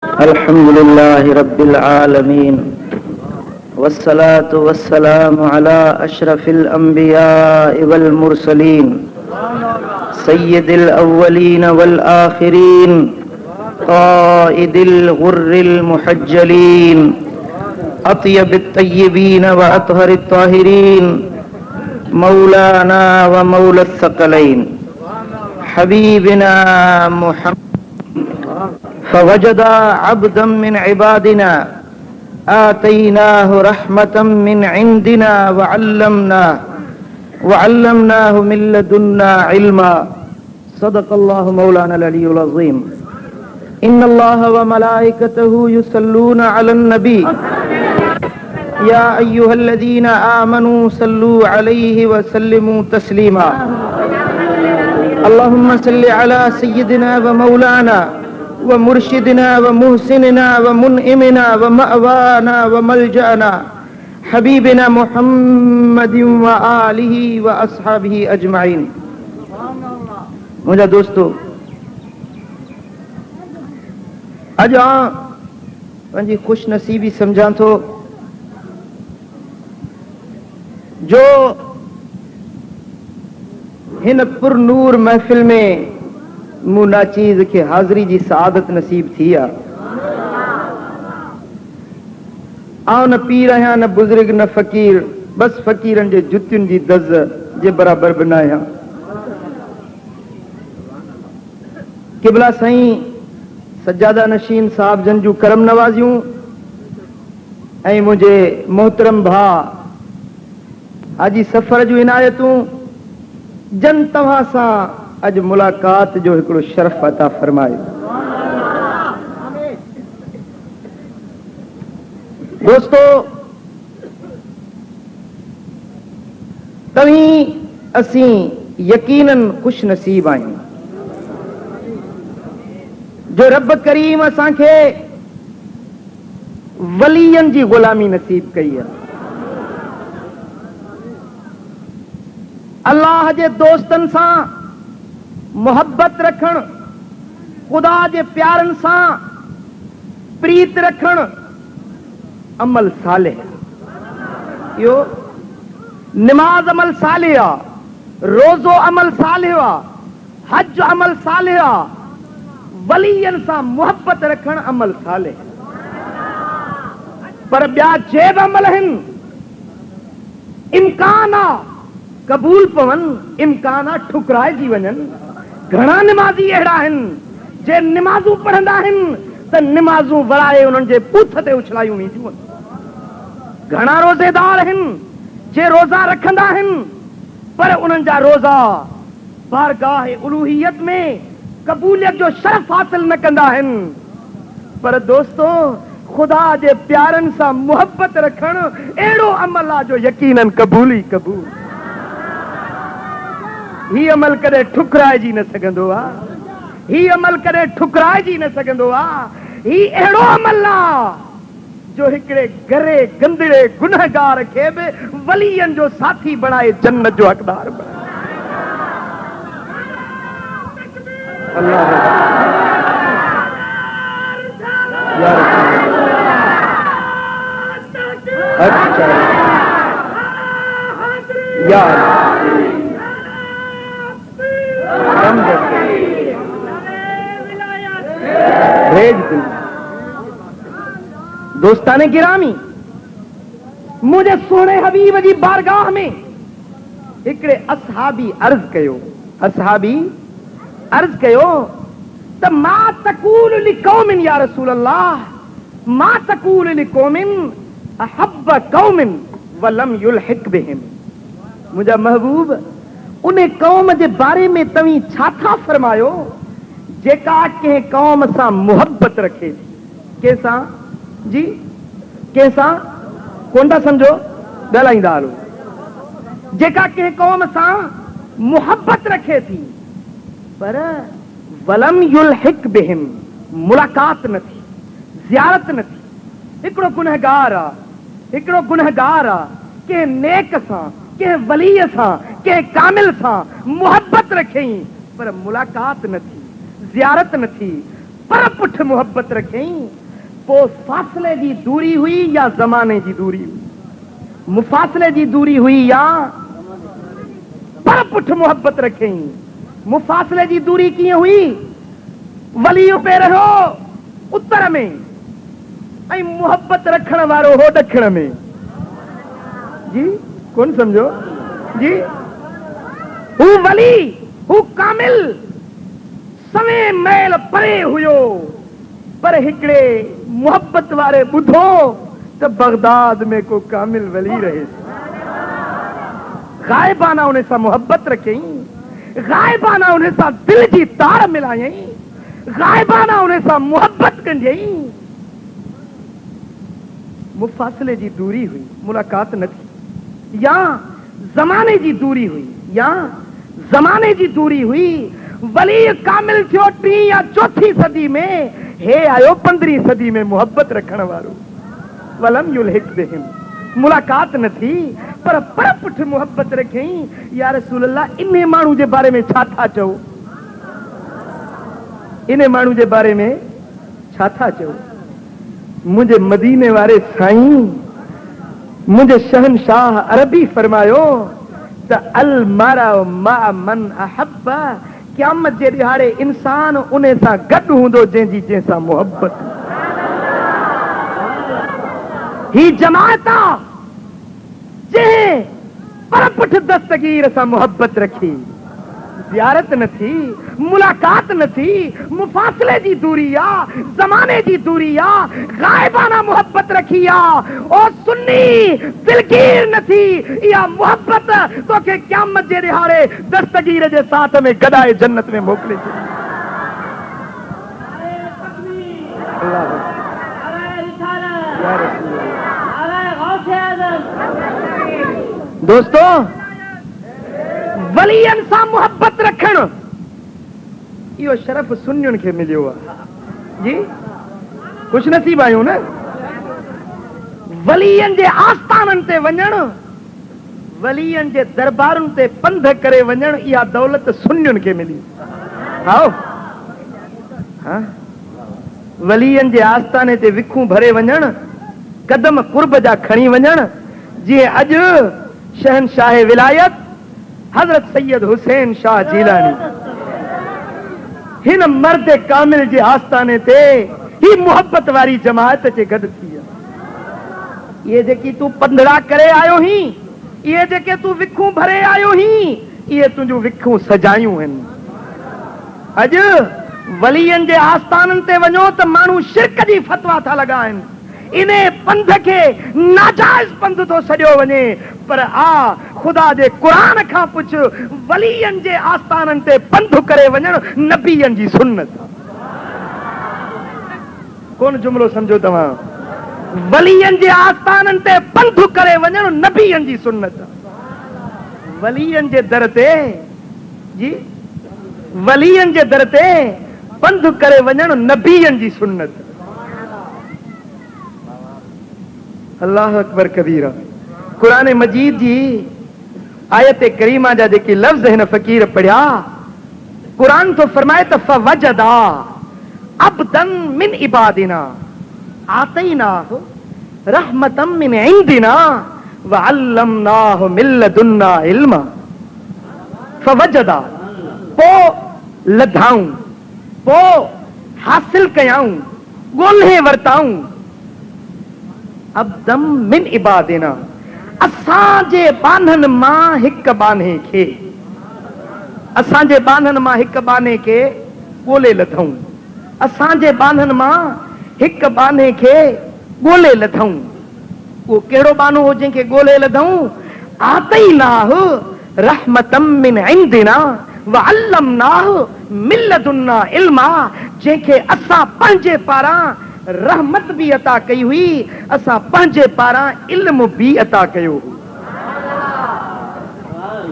अल्हम्दुलिल्लाहि रब्बिल आलमीन वस्सलातु वस्सलामु अला अशरफिल अंबियाइ वल मुरसलीन सय्यिदिल अव्वलीन वल आखिरीन क़ाइदिल गुर्रिल मुहज्जलीन अत्यबित तय्यबीन व अतहरित ताहिरीन मौलाना व मौलस सकलैन हबीबिना मुहम्मद फवजदा अब्दम मिन इबादिना आतैनाहु रहमतम मिन इंदिना व अल्लमनाहु मिन लदुन्ना इल्मा सदक़ल्लाहु मौलाना अल-अलीयुल अज़ीम। इन्नल्लाह व मलाइकतहु युसल्लूना अलन नबी या अय्युहल्लज़ीना आमनू सल्लू अलैहि व सल्लिमू तस्लीमा। अल्लाहुम्मा सल्लि अला सय्यिदिना व मौलाना व मुर्शिदिना व मुहसिनिना व मुनइमिना व मअवाना व मलजाना हबीबिना मुहम्मदिन व आलिहि व अस्हाबिहि अजमाइन। मुझे दोस्तों अज पंहिंजी खुश नसीबी समझा थो जो हिन पुरनूर महफिल में मूं नाचीज़ के हाज़री जी सआदत नसीब थी आ। न पीर आहियां न बुज़ुर्ग न फ़कीर, बस फ़कीरनि जे जुतियुनि जी दज़ जे बराबर बि न आहियां। क़िबला साईं सज्जादा नशीन साहब जन जूं करम नवाज़ियूं ऐं मुंहिंजे मोहतरम भाउ हाजी सफ़र जूं इनायतूं जन तव्हां सां अज मुलाकात जो हिकिड़ो शरफ अता फरमायो। दोस्तों तव्हीं असीं यकीनन खुश नसीब आहियूं जो रब करीम असांखे वलीयन जी गुलामी नसीब कई आहे। अल्लाह जे दोस्तन सां मोहब्बत रखण, खुदा जे प्यारन सां प्रीत रखण अमल सालिह। यो नमाज अमल सालिह आ, रोज़ो अमल सालिह आ, हज अमल सालिह आ, वलीयन सां मोहब्बत रखण अमल सालिह। पर ॿिया जे बि अमल आहिनि इम्कान आ कबूल पवन, इम्कान आ ठुकराइजी वञनि। घणा निमाज़ी अहिड़ा आहिनि जे निमाज़ूं पढ़ंदा आहिनि त निमाज़ूं वराए उन्हनि जे बूथ ते उछलायूं वेंदियूं आहिनि। घणा रोज़ेदार आहिनि जे रोज़ा रखंदा आहिनि पर उन्हनि जा रोज़ा बारगाह उलूहियत में कबूलियत जो शरफ हासिल न कंदा आहिनि। पर दोस्तों खुदा जे प्यारनि सां मोहब्बत रखण अहिड़ो अमल आहे जो यकीनन कबूल ई कबूल। ही अमल कदे ठुकराइजी न सघंदो आहे, ही अमल कदे ठुकराइजी न सघंदो आहे। ही अहिड़ो अमल आहे जो हिकिड़े गरे गंदड़े गुनहगार खे बि वलीयन जो साथी बणाए जन्नत जो हक़दार बणाए। अल्लाह अच्छा यार दोस्ताने गिरामी मुझे सोने हबीब जी बारगाह में हिकिड़े असहाबी अर्ज कयो त मा तकूल लिकौमिन या रसूल अल्लाह, मा तकूल लिकौमिन अहब्ब कौमिन वलम युलहिक बिहिम। मुंहिंजा महबूब उन कौम जे बारे में तव्हीं छा था फरमायो जेका कंहिं कौम सां मोहब्बत रखे थी? कंहिंसां जी? कंहिंसां कोन था सम्झो? ॻाल्हाईंदा हलो। जेका कंहिं कौम सां मोहब्बत रखे थी पर वलम युलहिक बिहिम, मुलाकात न थी, ज़ियारत न थी। हिकिड़ो गुनहगार आहे कंहिं नेक सां, कंहिं वलीअ सां, कंहिं कामिल सां मोहब्बत रखई पर मुलाकात न थी, ज़ियारत न थी। पर पुठ मोहब्बत रखें पो फासले जी दूरी हुई या ज़माने जी दूरी हुई, मुफासले जी दूरी हुई या पर पुठ मोहब्बत रखें। मुफासले जी दूरी कीअं हुई? वलियूं पे रहो उत्तर में ऐं मोहब्बत रखण वारो हो ॾखण में। जी कोन समझो जी? हू वली हू कामिल सवे मैल परे हुयो, पर हिकिड़े मोहब्बत वारे ॿुधो त बगदाद में को कामिल वली रहे। गायबाना उन सां मोहब्बत रखई, गायबाना उन सां दिल जी तार मिलायई, गायबाना उन सां मोहब्बत कंदई। मुफासले जी दूरी हुई, मुलाकात न थी, या ज़माने जी दूरी हुई, या ज़माने जी दूरी हुई। वली कामिल थियो 3 या 4 सदी में, हे आयो 15 सदी में मोहब्बत रखण वारो। वलम युल्हिक बिहिम, मुलाकात न थी पर पुठ मोहब्बत रखई। या रसूल अल्लाह इन माण्हू जे बारे में छा था चओ? इन माण्हू जे बारे में छा था चओ? मुझे मदीने वारे साईं, मुझे शहनशाह अरबी फरमायो त अल मारा मा मन अहब्बा, क़यामत जे ॾिहाड़े इंसान उन सां गॾु हूंदो जंहिंसां मोहब्बत। ही जमात जंहिं पर पुठ दस्तगीर सां मोहब्बत रखी, ज़ियारत न थी, मुलाकात न थी, मुफासले जी दूरी आ, ज़माने जी दूरी आ, गायबाना मोहब्बत रखी आ। ओ सुन्नी दिलगीर न थी, इहा मोहब्बत तोखे क़यामत जे ॾिहाड़े दस्तगीर जे साथ में गॾाए जन्नत में मोकिले छॾी। दोस्तों, वलियन सां मोहब्बत रखण इहो शरफ सुन्नियुनि खे मिलियो आहे। जी खुश नसीब आहियूं न। वलियन जे आस्थाननि ते वञण, वलियन जे दरबारुनि ते पंध करे वञण, इहा दौलत सुन्नियुनि खे मिली। आओ हाँ, वलियन जे आस्थाने ते विखूं भरे वञण, कदम कुर्ब जा खणी वञण, जीअं अॼु शहनशाह विलायत हजरत सैयद हुसैन शाह जीलानी हिन मर्द कामिल जे आस्थाने ते ही मोहब्बत वारी जमात जे गॾु थी आहे। ये जेकी तूं पंधड़ा करे आयो ही, ये जेके तूं विखूं भरे आयो ही, इहे तुंहिंजूं विखूं सजायूं आहिनि। अॼु वलियन जे आस्थाननि ते वञो त माण्हू शिरक जी फतवा था लॻाइनि, इने पंध खे नाजाइज़ पंध थो सॼो वञे। पर आ खुदा जे क़ुरान खां पुछ, वलियन जे आस्थाननि ते पंध करे वञण नबीयन जी सुन्नत। कौन जुमलो समझो तव्हां? वलियन जे आस्थाननि ते पंध करे वञण नबीयन जी सुन्नत। वलियन जे दर ते, जी वलियन जे दर ते पंध करे वञण नबीयन जी सुन्नत। अल्लाह अकबर कबीरा। कुरान मजीद जी आयत करीमा जा जेके लफ्ज़ हिन फ़कीर पढ़िया, कुरान तो फरमाए त फवजदा अब्दन मिन इबादिना आतैनाहु रहमतम मिन इंदिना व अल्लमनाहु मिन लदुन्ना इल्मा। फवजदा पो लधाऊं, पो हासिल कयाऊं, ॻोल्हे वरताऊं, अब्दम मिन इबादिना, असांजे बाननि मां हिक बाने खे, असांजे बाननि मां हिक बाने खे ॻोल्हे लथऊं, असांजे बाननि मां हिक बाने खे ॻोल्हे लथऊं। उहो कहिड़ो बानो हो जंहिंखे ॻोल्हे लथऊं? आतैनाहु रहमतम मिन इंदिना व अल्लमनाहु मिन लदुन्ना इल्मा, जंहिंखे असां पंहिंजे पारां रहमत भी अता कई हुई, असां पंहिंजे पारां इल्म भी अता कयो।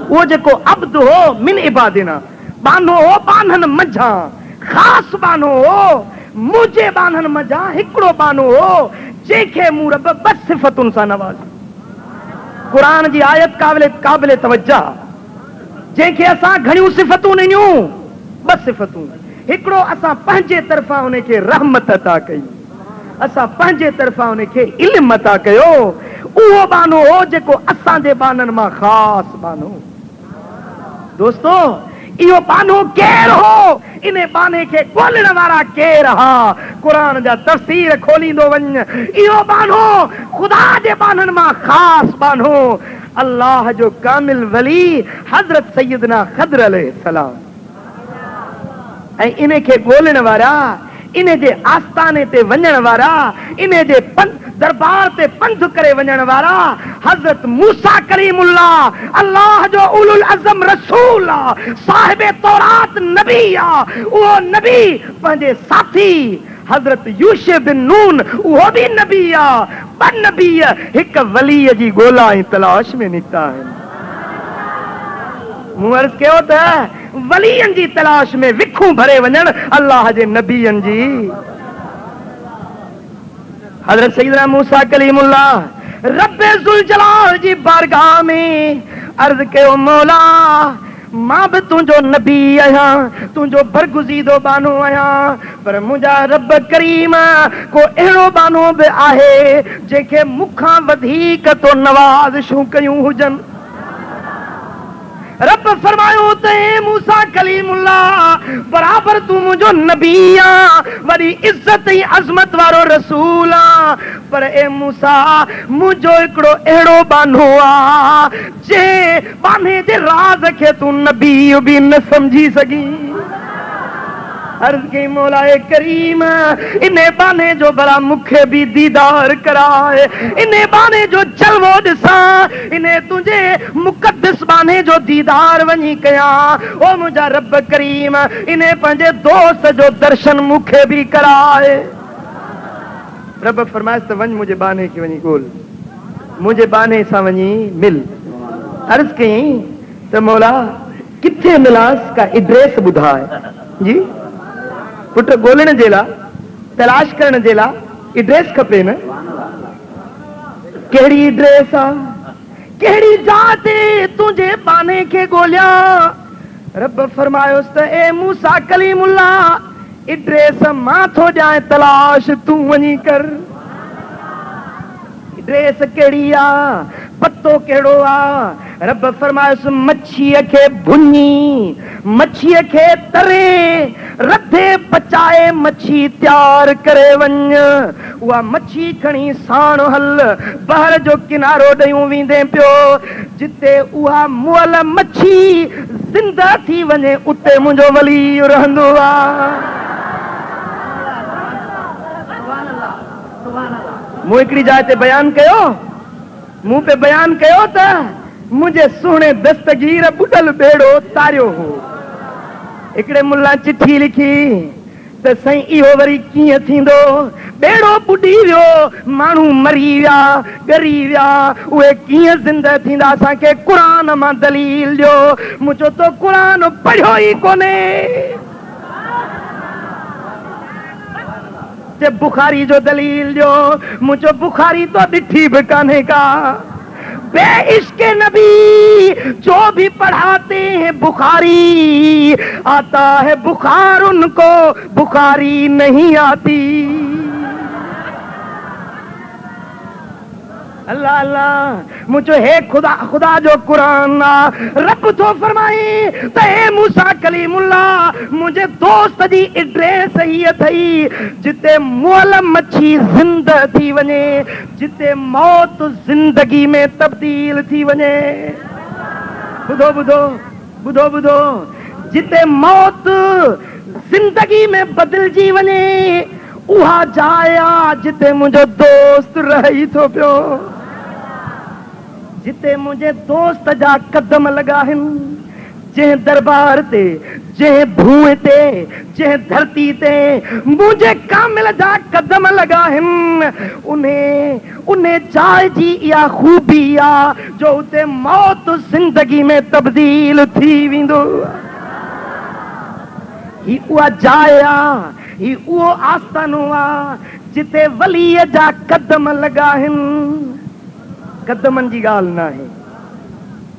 वो जेको अब्द हो मिन इबादिना, बानो हो बाननि मंझां, ख़ासि बानो हो, मुंहिंजे बाननि मंझां हिकिड़ो बानो हो जंहिंखे मूं रब 2 सिफ़तुनि सां नवाज़ी। क़ुरान जी आयत क़ाबिल तवज्जा, जंहिंखे असां घणियूं सिफ़तूं ॾिनियूं, 2 सिफ़तूं। हिकड़ो असां पंहिंजे तरफ़ां उनखे रहमत अता कई, असां पंहिंजे तरफ़ां उनखे इल्म अता कयो। उहो बानो हो जेको असांजे बाननि मां ख़ासि बानो। दोस्तो इहो बानो केर हो, इन बाने खे ॻोल्हण वारा केर हा? क़ुरान जा तफ़सीर खोलींदो वञ। इहो बानो ख़ुदा जे बाननि मां ख़ासि बानो अल्लाह जो कामिल वली हज़रत सैयदना ख़िदर अलैहिस्सलाम। ऐं इन खे ॻोल्हण वारा, इन जे आस्थाने ते वञण वारा, इन जे दरबार ते पंध करे वञण वारा हज़रत मूसा कलीमुल्लाह, अल्लाह जो उलुल अज़म रसूल आ, साहिब तौरात नबी आ। उहो नबी पंहिंजे साथी हज़रत यूशुफ बिन नून, उहो भी नबी आ। ॿ नबी हिक वलीअ जी ॻोल्हा ऐं तलाश में निकिता आहिनि। मूं अर्ज़ कयो त वलीअनि जी तलाश में विखूं भरे वञण अल्लाह जे नबीअनि जी। हज़रत सैयदना मूसा कलीमुल्लाह रब्बे ज़ुल जलाल जी बारगाह में अर्ज़ कयो, मौला मां भी तुंहिंजो नबी आहियां, तुंहिंजो बरगुज़ीदो बानो आहियां, पर मुंहिंजा रब करीम को अहिड़ो बानो बि आहे जंहिंखे मूंखां वधीक तो नवाज़िशूं कयूं हुजनि। रब फरमायो त मूसा कलीमुल्लाह बराबर तू मुझो नबी आ, वरी इज्जत ऐं अज़मत वारो रसूल आ, पर ए मूसा मुझो हिकड़ो अहिड़ो बानो आ जे बाने जे राज़ खे तू नबी भी न समझी सघी। अर्ज़ कई मौलाए करीम इन बाने जो भला मूंखे भी दीदार कराए, इन बाने जो जलवो ॾिसां, इन तुंहिंजे मुक़द्दस बाने जो दीदार वञी कयां। ओ मुंहिंजा रब करीम इन पंहिंजे दोस्त जो दर्शन मूंखे भी कराए। रब फरमाइस त वञ मुंहिंजे बाने खे वञी ॻोल्ह, मुंहिंजे बाने सां वञी मिल। अर्ज़ कई त मौला किथे मिलास का एड्रेस ॿुधाए। जी पुट ॻोल्हण जे लाइ, तलाश करण जे लाइ एड्रेस खपे न। कहिड़ी एड्रेस आ, कहिड़ी जात तुंहिंजे बाने खे ॻोल्हिया? रब फरमायोसि त ए मूसा कलीमुल्लाह एड्रेस मां थो ॾियां, तलाश तूं वञी कर। एड्रेस कहिड़ी आ, पतो कहिड़ो आ? रब फरमायोसि मच्छीअ खे भुञी, मच्छीअ खे तरे, रधे पचाए मच्छी तैयार करे वञ। उहा मच्छी खणी साण हल, बहर जो किनारो ॾेयूं वेंदे पियो। जिते उहा मुअल मच्छी ज़िंदा थी वञे उते मुंहिंजो वली रहंदो आ। मूं हिकिड़ी जाइ ते बयान कयो, मूं पे बयान कयो त मुंहिंजे सुहिणे दस्तगीर बुॾल बेड़ो तारियो हो। हिकिड़े मुल्ला चिठी लिखी त साईं इहो वरी कीअं थींदो, बेड़ो ॿुॾी वियो, माण्हू मरी विया, ॻरी विया, उहे कीअं ज़िंदा थींदा? असांखे क़ुरान मां दलील ॾियो। मूं चयो तो क़ुरान पढ़ियो ई कोन्हे। बुखारी जो दलील ॾियो। मूं चयो बुखारी तो ॾिठी बि कान्हे का। बे इश्क़ नबी जो भी पढ़ाते हैं बुखारी, आता है बुखार उनको बुखारी नहीं आती। अल्लाह अल्लाह मुझे है खुदा, खुदा जो कुरान आ। रब तो फरमाए त ए मूसा कलीमुल्लाह मुझे दोस्त जी एड्रेस ही अथई जिते मुअल मच्छी जिंदा थी वञे, जिते मौत जिंदगी में तब्दील थी वञे। बुधो बुधो बुधो बुधो, जिते मौत जिंदगी में बदलजी वञे उहा जाइ आ जिते मुंहिंजो दोस्त रही थो पियो, जिते मुंहिंजे दोस्त जा कदम लॻा आहिनि। जंहिं दरबार ते, जंहिं भूए ते, जंहिं धरती ते मुंहिंजे कामिल जा कदम लॻा आहिनि, उन जाइ जी इहा खूबी आ जो उते मौत ज़िंदगी में तब्दील थी वेंदो। ही उहा जाइ आ, ही उहो आस्थानो आ जिते वलीअ जा कदम लॻा आहिनि। कदमनि जी ॻाल्हि न आहे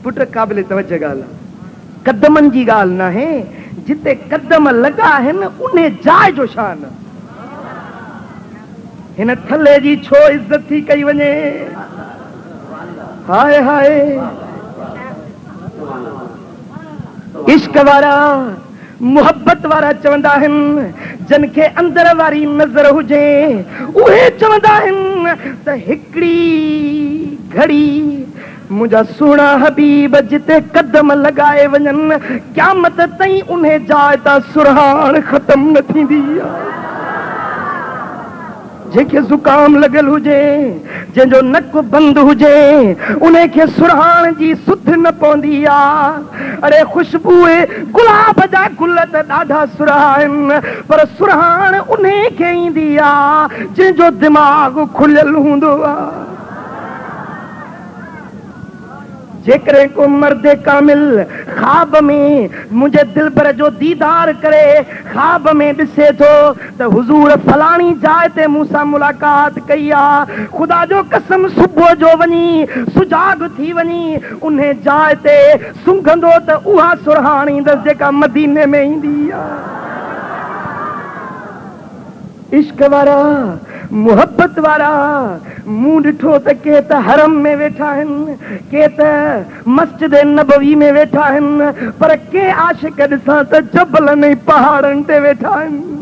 पुट, क़ाबिल तवजह ॻाल्हि आहे। कदमनि जी ॻाल्हि न आहे, जिते कदम लगा हिन उन्हें जाए जो शान हिन थले जी छो इज्जत थी कई वने हाय हाय इश्क वारा मुहब्बत वारा चवंदा आहिनि जन खे अंदर वारी नज़र हुजे उहे चवंदा आहिनि त हिकिड़ी घड़ी मुंहिंजा सुहिणा हबीब जिते कदम लॻाए वञनि क़यामत ताईं उन जाइ तां सुरहाण ख़तम न थींदी जंहिंखे ज़ुकाम लॻल हुजे जंहिंजो नक बंदि हुजे उन खे सुरहाण जी सुध न पवंदी आहे अरे ख़ुशबूए गुलाब जा गुल त ॾाढा सुरहा आहिनि पर सुरहाण उन खे ईंदी आहे जंहिंजो दिमाग़ खुलियल हूंदो आहे जेकरे को मर्द कामिल ख्वाब में मुझे दिलबर जो दीदार करे ख्वाब में ॾिसे थो त हुजूर फलाणी जाइ ते मूंसां मुलाक़ात कई आहे खुदा जो कसम सुबुह जो वञी सुजाग थी वञी उन जाइ ते सुंघंदो त उहा सुरहाण ईंदसि जेका मदीने में ईंदी आहे इश्क वारा मुहब्बत वारा मूं ॾिठो त के त हरम में वेठा आहिनि के त मस्जिद नबवी में वेठा आहिनि पर के आशिक ॾिसां त जबलनि ऐं पहाड़नि ते वेठा आहिनि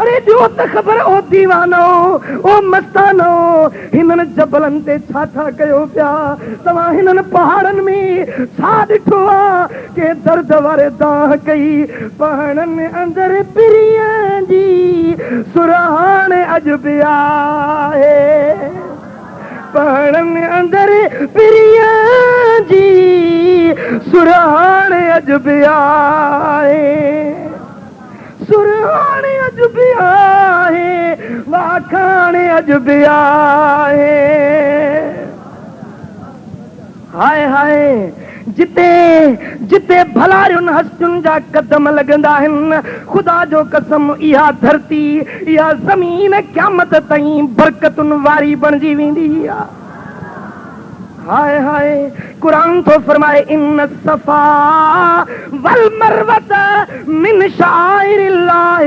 अरे ॾियो त ख़बर ओ दीवानो ओ मस्तानो हिननि जबलनि ते छा छा कयो पिया तव्हां हिननि पहाड़नि में छा ॾिठो आहे के दर्द वारे दाह कई पहाड़नि अंदरि पिरीअ जी सुरहाण अॼु बि आहे पहाड़नि अंदरि पिरीअ जी सुरहाण अॼु बि आहे सुरहाण अॼु बि आहे वाखाण अॼु बि आहे हाय हाय जिते जिते भलारियुनि हस्तियुनि जा कदम लॻंदा आहिनि ख़ुदा जो कसम इहा धरती इहा ज़मीन क़यामत ताईं बरकतुनि वारी बणिजी वेंदी आहे हाय हाय कुरान तो फरमाए इन सफा वल मरवत मिन शाइरिल्लाह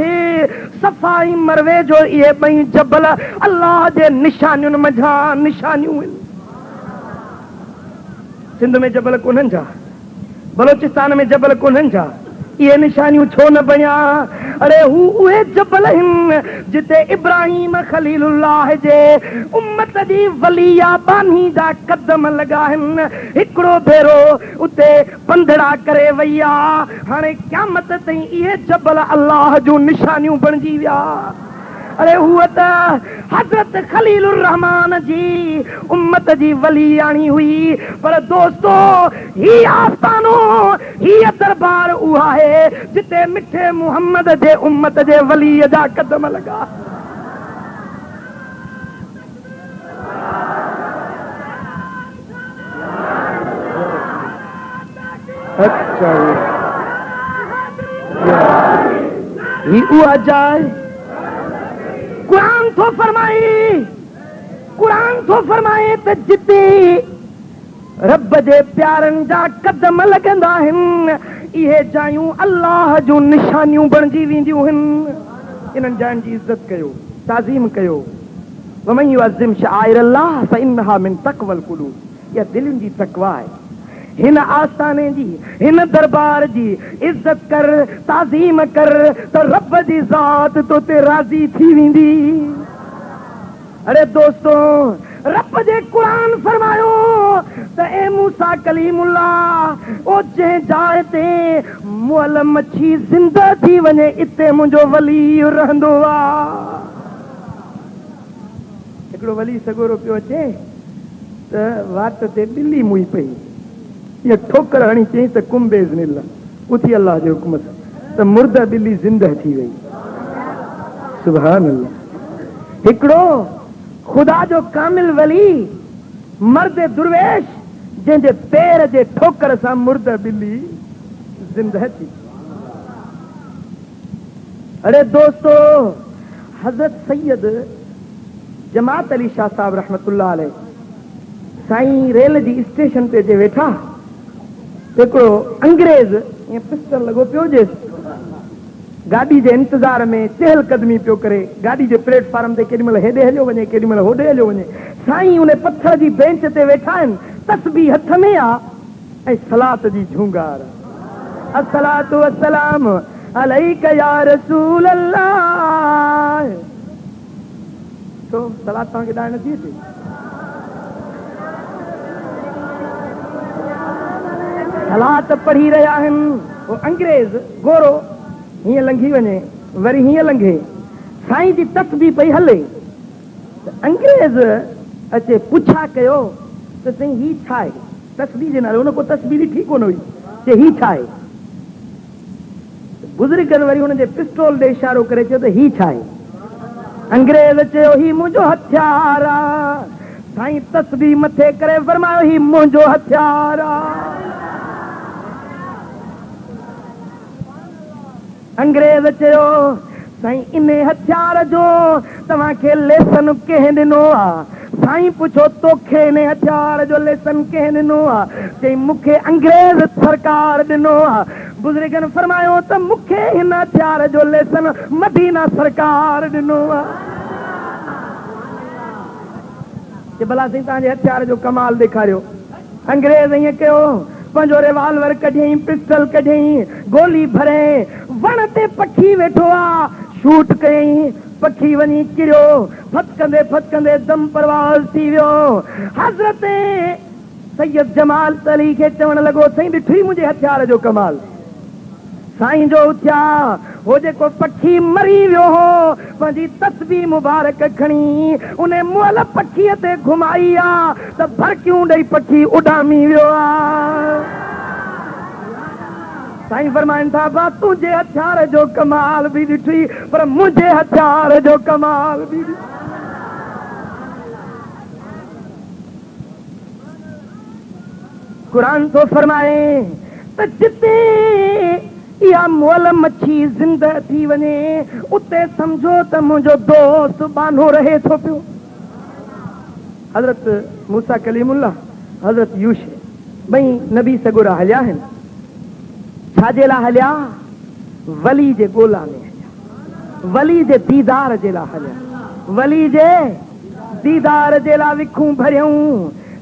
सफाई मरवे जो ये ॿई जबल अल्लाह जे निशानियुनि मंझां निशानियूं आहिनि सिंध में जबल कोन्हनि छा बलोचिस्तान में जबल कोन्हनि छा ये निशानियूं छो न बणिया अरे हू उहे जबल आहिनि जिते इब्राहिम खलीलुल्लाह जे उम्मत जी वलिया बानी जा कदम लॻा आहिनि हिकिड़ो भेरो उते पंधड़ा करे वई आहे हाणे क़यामत ताईं इहे जबल अल्लाह जूं निशानियूं बणिजी विया अरे हूअ त हज़रत खलीलुर रहमान जी उम्मत जी वली आणी हुई पर दोस्तो ही आस्तानो ही दरबार उहा आहे जिते मिठे मुहम्मद जे उम्मत जे वली जा कदम लॻा अच्छा ही उहा जाइ कुरान थो फरमाए त जिते रब जे प्यारनि जा कदम लॻंदा आहिनि इहे जायूं अल्लाह जूं निशानियूं बणिजी वेंदियूं आहिनि इन्हनि जायुनि जी इज़त कयो ताज़ीम कयो वमन युअज़्ज़िम शआइरल्लाह फइन्नहा मिन तक़वल क़ुलूब इहा दिलनि जी तक़वा आहे हिन आस्थाने जी हिन दरबार जी इज़त कर ताज़ीम कर त रब जी ज़ात तो ते राज़ी थी वेंदी अरे दोस्तो रब जे कुरान फरमायो त ए मूसा कलीमुल्लाह ओ जंहिं जाइ ते मुअल मच्छी ज़िंदा थी वञे इते मुंहिंजो वली रहंदो आहे हिकिड़ो वली सगोरो पियो अचे त वात ते ॿिली मुई पई ये ठोकर हणी चई त कुंबे ज़िनिल्ला उथी अल्लाह जे हुकुम सां त मुर्दा ॿिली ज़िंदा थी वई सुभान अल्लाह हिकिड़ो ख़ुदा जो कामिल वली मर्द दुर्वेश जंहिंजे पैर जे ठोकर सां मुर्दा ॿिली ज़िंदा थी अरे दोस्तो हज़रत सैयद जमात अली शाह साहब रहमतुल्लाह अलैह साईं रेल जी स्टेशन ते जे वेठा हिकिड़ो अंग्रेज ये पिस्टल लगो पियो जे गाड़ी जे इंतजार में चहल कदमी पियो करे गाड़ी जे प्लेटफार्म ते केडी मल हेडे हलियो वने केडी मल होडे हलियो वने साईं उन पत्थर जी बेंच ते वेठा आहिनि तस्बीह हथ में आ ऐं सलात जी झूंगार अस्सलातु वस्सलाम अलैका या रसूल अल्लाह तो सलात तव्हांखे ॾाढी नथी अचे सलात पढ़ी रहिया आहिनि वो अंग्रेज गोरो हीअं लंघी वञे वरी हीअं लंघे साईं जी तस्बीह पई हले अंग्रेज अचे पुछा कयो त साईं ही छा आहे तस्बीह जे नाले हुन को तस्बीह ॾिठी कोन हुई चए ही छा आहे बुज़ुर्गनि वरी हुनजे पिस्टोल ॾे इशारो करे चयो त ही छा आहे अंग्रेज चयो ही मुंहिंजो हथियार आहे साईं तस्बीह मथे करे फरमायो ही मुंहिंजो हथियार आहे अंग्रेज चयो साईं इन हथियार जो तव्हांखे लेसन कंहिं ॾिनो आहे साईं पुछो तोखे इन हथियार जो लेसन कंहिं ॾिनो आहे चई मूंखे अंग्रेज सरकार ॾिनो आहे बुज़ुर्गनि फरमायो त मूंखे हिन हथियार जो लेसन मदीना सरकार ॾिनो आहे भला साईं तव्हांजे हथियार जो कमाल ॾेखारियो अंग्रेज ईअं कयो पंहिंजो रिवाल्वर कढियईं पिस्टल कढियईं गोली भरे वण ते पखी वेठो आहे शूट कयईं पखी वञी किरियो फतकंदे फतकंदे दम परवाज़ थी वियो हज़रत सैयद जमाल अली खे चवण लॻो साईं ॾिठी मुंहिंजे हथियार जो कमाल साईं जो उथिया हो जेको पखी मरी वियो हो पंहिंजी तस्बीह मुबारक खणी उन मुअल पखीअ ते घुमाई आहे त भरकियूं ॾेई पखी उॾामी वियो आहे साईं फरमाइनि था बा तुंहिंजे हथियार जो कमाल बि ॾिठी पर मुंहिंजे हथियार जो कमाल बि ॾिठी क़ुरान थो फरमाए त जिते इहा मुअल मच्छी ज़िंदा थी वञे उते सम्झो त मुंहिंजो दोस्त बानो रहे थो पियो हज़रत मूसा कलीमुल्लाह हज़रत यूसुफ ॿई नबी सगुरा हलिया आहिनि छाजे लाइ हलिया वली जे ॻोल्हा में हलिया वली जे दीदार जे लाइ हलिया वली जे दीदार जे लाइ विखूं भरियूं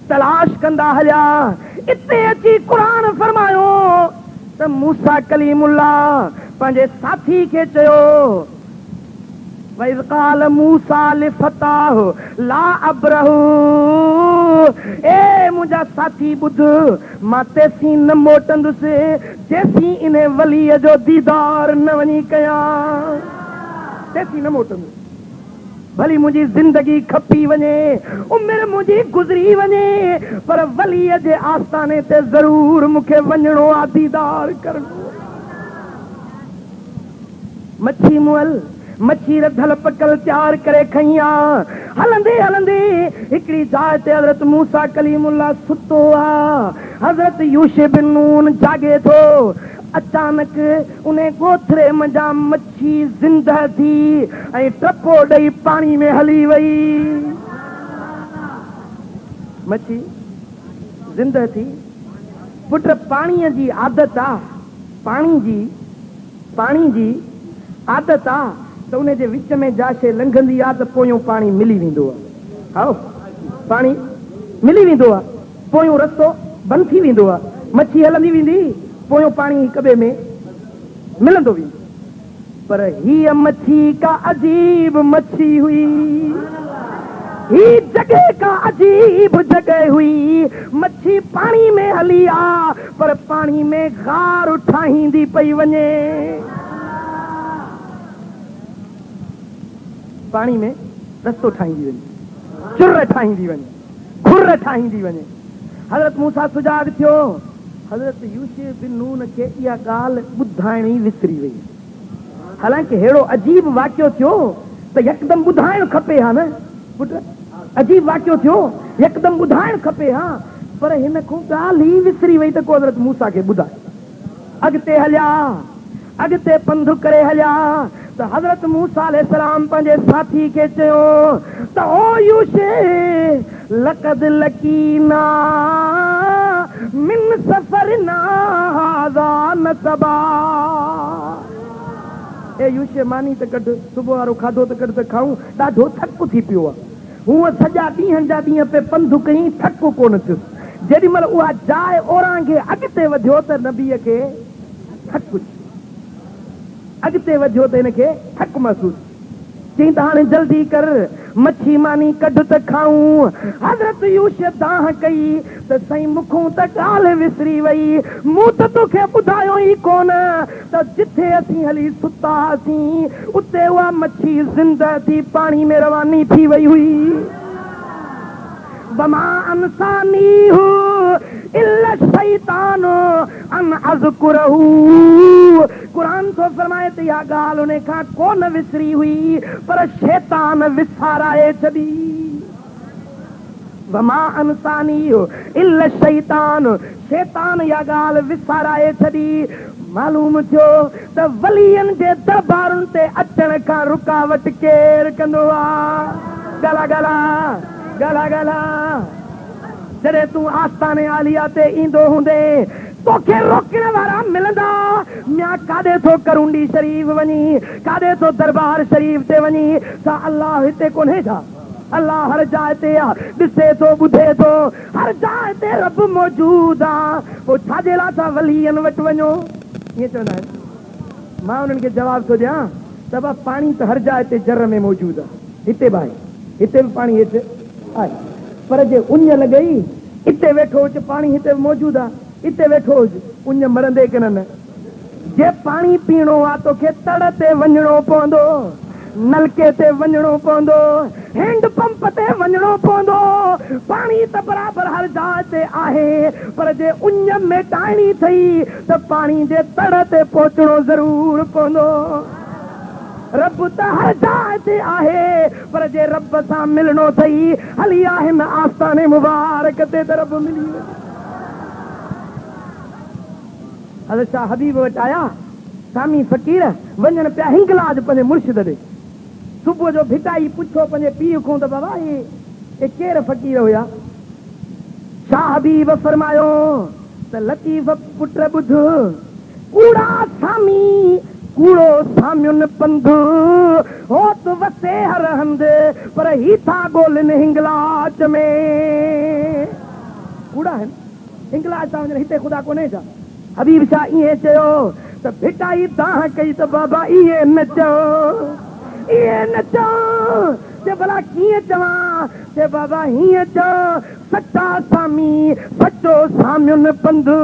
तलाश कंदा हलिया इते अची क़ुरान फरमायो त मूसा कलीमुल्लाह पंहिंजे साथी खे चयो वइज़ क़ाल मूसा लिफ़ताहु ला अब्रहु ए मुंहिंजा साथी ॿुध मां तेसीं न मोटंदुसि जेसीं इन वलीअ जो दीदार न वञी कयां तेसीं न मोटंदुसि भली मुंहिंजी ज़िंदगी खपी वञे उमिरि मुंहिंजी गुज़री वञे पर वलीअ जे आस्थाने ते ज़रूर मूंखे वञिणो आहे दीदार करणो मच्छी मुअल मच्छी रधल पकल तैयार करे खई आहे हलंदे हलंदे हिकिड़ी जाइ ते हज़रत मूसा कलीमुल्लाह सुतो आहे हज़रत यूसुफ बिन नून जागे थो अचानक उन गोथरे मंझां मच्छी ज़िंदा थी ऐं टपो ॾेई पाणी में हली वई मच्छी ज़िंदा थी पुट पाणीअ जी आदत आहे पाणी जी आदत आहे त उन जे विच में जाशे लंघंदी आहे त पोयों पाणी मिली वेंदो आहे हा पाणी मिली वेंदो आहे पोयों रस्तो बंदि थी वेंदो आहे मच्छी हलंदी वेंदी पोयों पाणी हिक ॿिए में मिलंदो वेंदो पर हीअ मच्छी का अजीब मच्छी हुई ही जगह का अजीब जगह हुई मच्छी पाणी में हली आ पर पाणी में गार ठाहींदी पई वञे पाणी में रस्तो ठाहींदी वञे चुर ठाहींदी वञे खुर ठाहींदी वञे हज़रत मूसा सुजाग थियो हज़रत यूसुफ बिन नून खे इहा ॻाल्हि ॿुधाइण ई विसरी वई हालांकि अहिड़ो अजीब वाक़ियो थियो त यकदम ॿुधाइणु खपे हा न पुट अजीब वाक़ियो थियो यकदम ॿुधाइणु खपे हा पर हिन खां ॻाल्हि ई विसरी वई त को हज़रत मूसा खे ॿुधाए अॻिते हलिया अॻिते पंधु करे हलिया त हज़रत मूसा अलैहिस्सलाम पंहिंजे साथी खे चयो त ओ यूसुफ लक़द लकीना मिन सफरना हाज़ा नसबा। ए यूशे मानी त कढ, सुबुह वारो खाधो त कढ त खाऊं, ॾाढो थक थी पियो आहे। हूअं सॼा ॾींहंनि जा ॾींहं पे पंधु कई, थक कोन थियुसि। जेॾी महिल उहा जाइ ओरांगे अॻिते वधियो त नबीअ खे थक, अॻिते वधियो त हिनखे थक महसूस। चई त हाणे जल्दी कर, मच्छी मानी कढ त खाऊं। हज़रत यूसुफ दाह कई त साईं मूंखों त ॻाल्हि विसरी वई, मूं त तोखे ॿुधायो ई कोन त जिथे असीं हली सुता हुआसीं उते उहा मच्छी ज़िंदा थी पाणी में रवानी थी वई हुई। वमा अंसानीहु इल्ला शैतान अन अज़कुरहु। कुरान तो फरमाए त इहा ॻाल्हि उन खां कोन विसरी हुई, पर शैतान विसाराए छॾी। वमा अंसानीहु इल्ला शैतान, शैतान इहा ॻाल्हि विसाराए छॾी। मालूम थियो त वलियनि जे दरबारुनि ते अचण खां रुकावट केरु कंदो आहे? गला गला गला गला। जॾहिं तूं आस्ताने आलिया ते ईंदो हूंदे तोखे रोकण वारा मिलंदा। म्या काॾे थो करुंडी शरीफ़ वञी, काॾे थो दरबार शरीफ़ ते वञी, छा अल्लाह हिते कोन्हे छा? अल्लाह हर जाइ ते आहे, ॾिसे थो ॿुधे थो, हर जाइ ते रब मौजूद आहे। पोइ छाजे लाइ था वलीअनि वटि वञो? ईअं चवंदा आहिनि। मां उन्हनि खे जवाब थो ॾियां त बा पाणी त हर जाइ ते जर में मौजूद आहे, हिते बि आहे, हिते बि पाणी हेठि आहे, पर जे उञ लॻई हिते वेठो हुज, पाणी हिते मौजूद आहे, हिते वेठो हुज, उञ मरंदे की न? जे पाणी पीअणो आहे तोखे तड़ ते वञणो पवंदो, नलके ते वञणो पवंदो, हैंड पंप ते वञणो पवंदो। पाणी त बराबरि हर जाइ ते आहे, पर जे उञ मेटाइणी अथई त पाणी जे तड़ ते पहुचणो ज़रूर पवंदो। रब त हर जाइ ते आहे, पर जे रब सां मिलणो अथई हली आहिनि आस्ताने मुबारक ते त रब मिली वञे। हज़रत शाह हबीब वटि आया सामी फ़क़ीर, वञनि पिया हिंगलाज पंहिंजे मुर्शिद ॾे। सुबुह जो भिटाई पुछो पंहिंजे पीउ खां त बाबा हे केरु फ़क़ीर हुया? शाह हबीब फरमायो त लतीफ़ पुट ॿुध, कूड़ा सामी कूड़ो सामियुनि पंधु हो त वसे हर हंधि, पर ही था ॻोल्हनि हिंगलाज में। कूड़ा आहिनि, हिंगलाज था वञनि, हिते ख़ुदा कोन्हे छा? हबीब शाह ईअं चयो त भिटाई दाह कई त बाबा ईअं न चओ, ईअं न चओ। ते भला कीअं चवां? ते बाबा हीअं चओ, सच्चा सामी सचो सामियुनि पंधु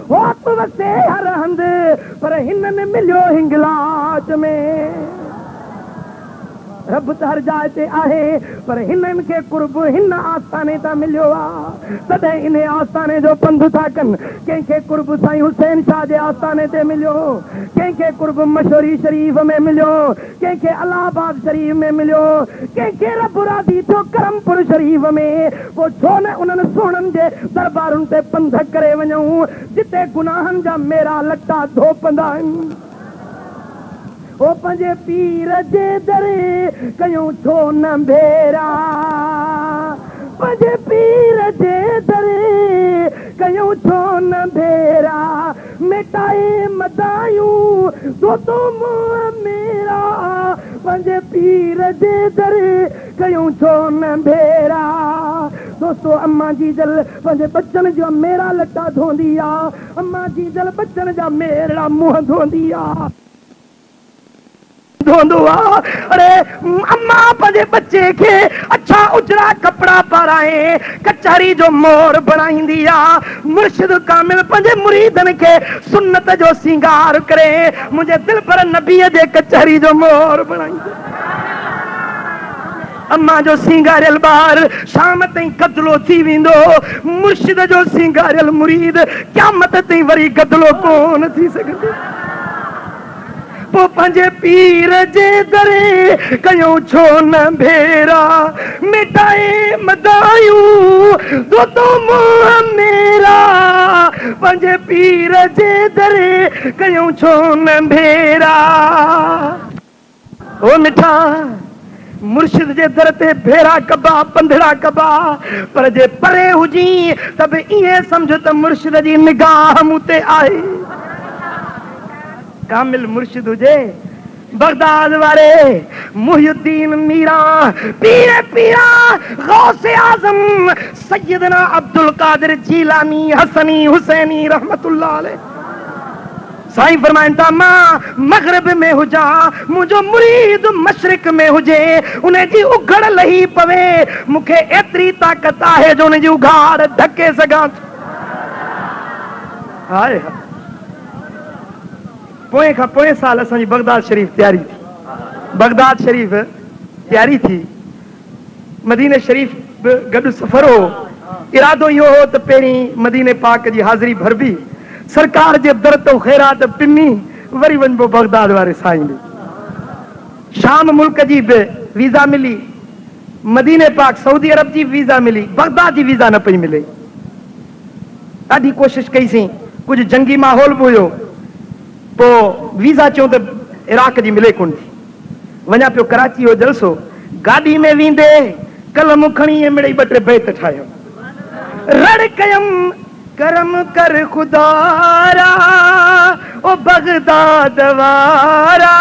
हो त वसे हर हंधि, पर हिननि मिलियो हिंगलाज में। रब त हर जाइ ते आहे, पर हिननि खे कुर्ब हिन आस्थाने तां मिलियो आहे, तॾहिं इन आस्थाने जो पंधु था कनि। कंहिंखे कुर्ब साईं हुसैन शाह जे आस्थाने ते मिलियो, कंहिंखे कुर्ब मशहूरी शरीफ़ में मिलियो, कंहिंखे इलाहाबाद शरीफ़ में मिलियो, कंहिंखे रब राज़ी थियो करमपुर शरीफ़ में। पोइ छो न उन्हनि सोणनि जे दरबारुनि ते पंध करे वञूं जिते गुनाहनि जा मेरा लटा धोपंदा आहिनि। ओ पंहिंजे पीर जे दरे कयूं छो न भेरा, पंहिंजे पीर जे दरे कयूं छो न भेरा, मिटाए मदायूं तो तुम मेरा, पंहिंजे पीर जे दरे कयूं छो न भेरा। दोस्तों, अम्मा जी जल पंहिंजे बचन जा मेरा लटा धोंदी आ, अम्मा जी जल बचन जा मेरा मुंहं धोंदी आ। अरे अम्मा पंहिंजे बच्चे खे अच्छा उजड़ा कपड़ा पाराए कचहरी जो मोर बनाईंदी आहे। मुर्शिद कामिल पंहिंजे मुरीदनि खे सुन्नत जो सिंगार करे मुंहिंजे दिल पर नबीअ जे कचहरी जो मोर बनाईंदी। अम्मा जो सिंगारियल ॿार शाम ताईं गदलो थी वेंदो, मुर्शिद जो सिंगारियल मुरीद क़यामत ताईं वरी गदलो कोन थी सघंदो। पोइ पंहिंजे पीर जे दरे कयूं छो न भेरा, मिटाए मदायूं दो तुम मेरा, पंहिंजे पीर जे दरे कयूं छो न भेरा। ओ मिठा मुर्शिद जे दर ते भेड़ा कबा पंधड़ा कबा पर जे परे हुजी तब इहे समझ त मुर्शिद जी निगाह मुते आहे। कामिल मुर्शिद हुजे बगदाद वारे मुहिउद्दीन मीरा पीरे पीरा गौसे आजम सैयदना अब्दुल कादिर जीलानी हसनी हुसैनी रहमतुल्लाह अलैह साईं फरमाइन था मां मगरिब में हुजा मुझो मुरीद मशरिक में हुजे उन्हें जी उघड़ लही पवे मुखे एतरी ताकत आहे जो उन्हें जी उघाड़ धके सगा। हाय पोए का पोए साल असांजी बगदाद शरीफ तैयारी थी। बगदाद शरीफ तैयारी थी। मदीने शरीफ गॾु सफ़र हो। इरादो इहो हो त पहिरीं मदीने पाक जी हाज़िरी भरबी सरकार जे दर तो ख़ैरात पिनी वरी वञबो बगदाद वारे साईं ॾे। शाम मुल्क जी बि वीज़ा मिली मदीने पाक सऊदी अरब जी वीज़ा मिली बगदाद जी वीज़ा न पई मिले। ॾाढी कोशिशि कईसीं कुझु जंगी माहौल बि हुयो पोइ वीज़ा चयूं त इराक जी मिले कोन थी। वञा पियो कराची हो जलसो गाॾी में वेंदे कलम खणी मिड़ई ॿ टे बैत ठाहियो रड़ कयम करम कर खुदारा ओ बगदाद वारा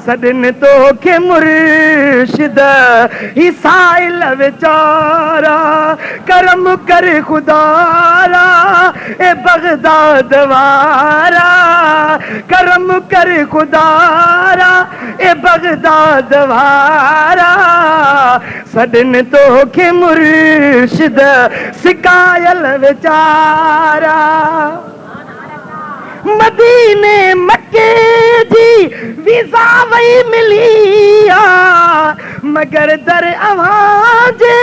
सदन तो के मुर्शिद ही साइल बेचारा करम कर खुदारा ए बगदाद वारा करम कर खुदारा ए बगदाद वारा सदन तो के मुर्शिद सिकायल बेचारा। मदीने मक्के जी वीज़ा वही मिलिया मगर दर आवाज़े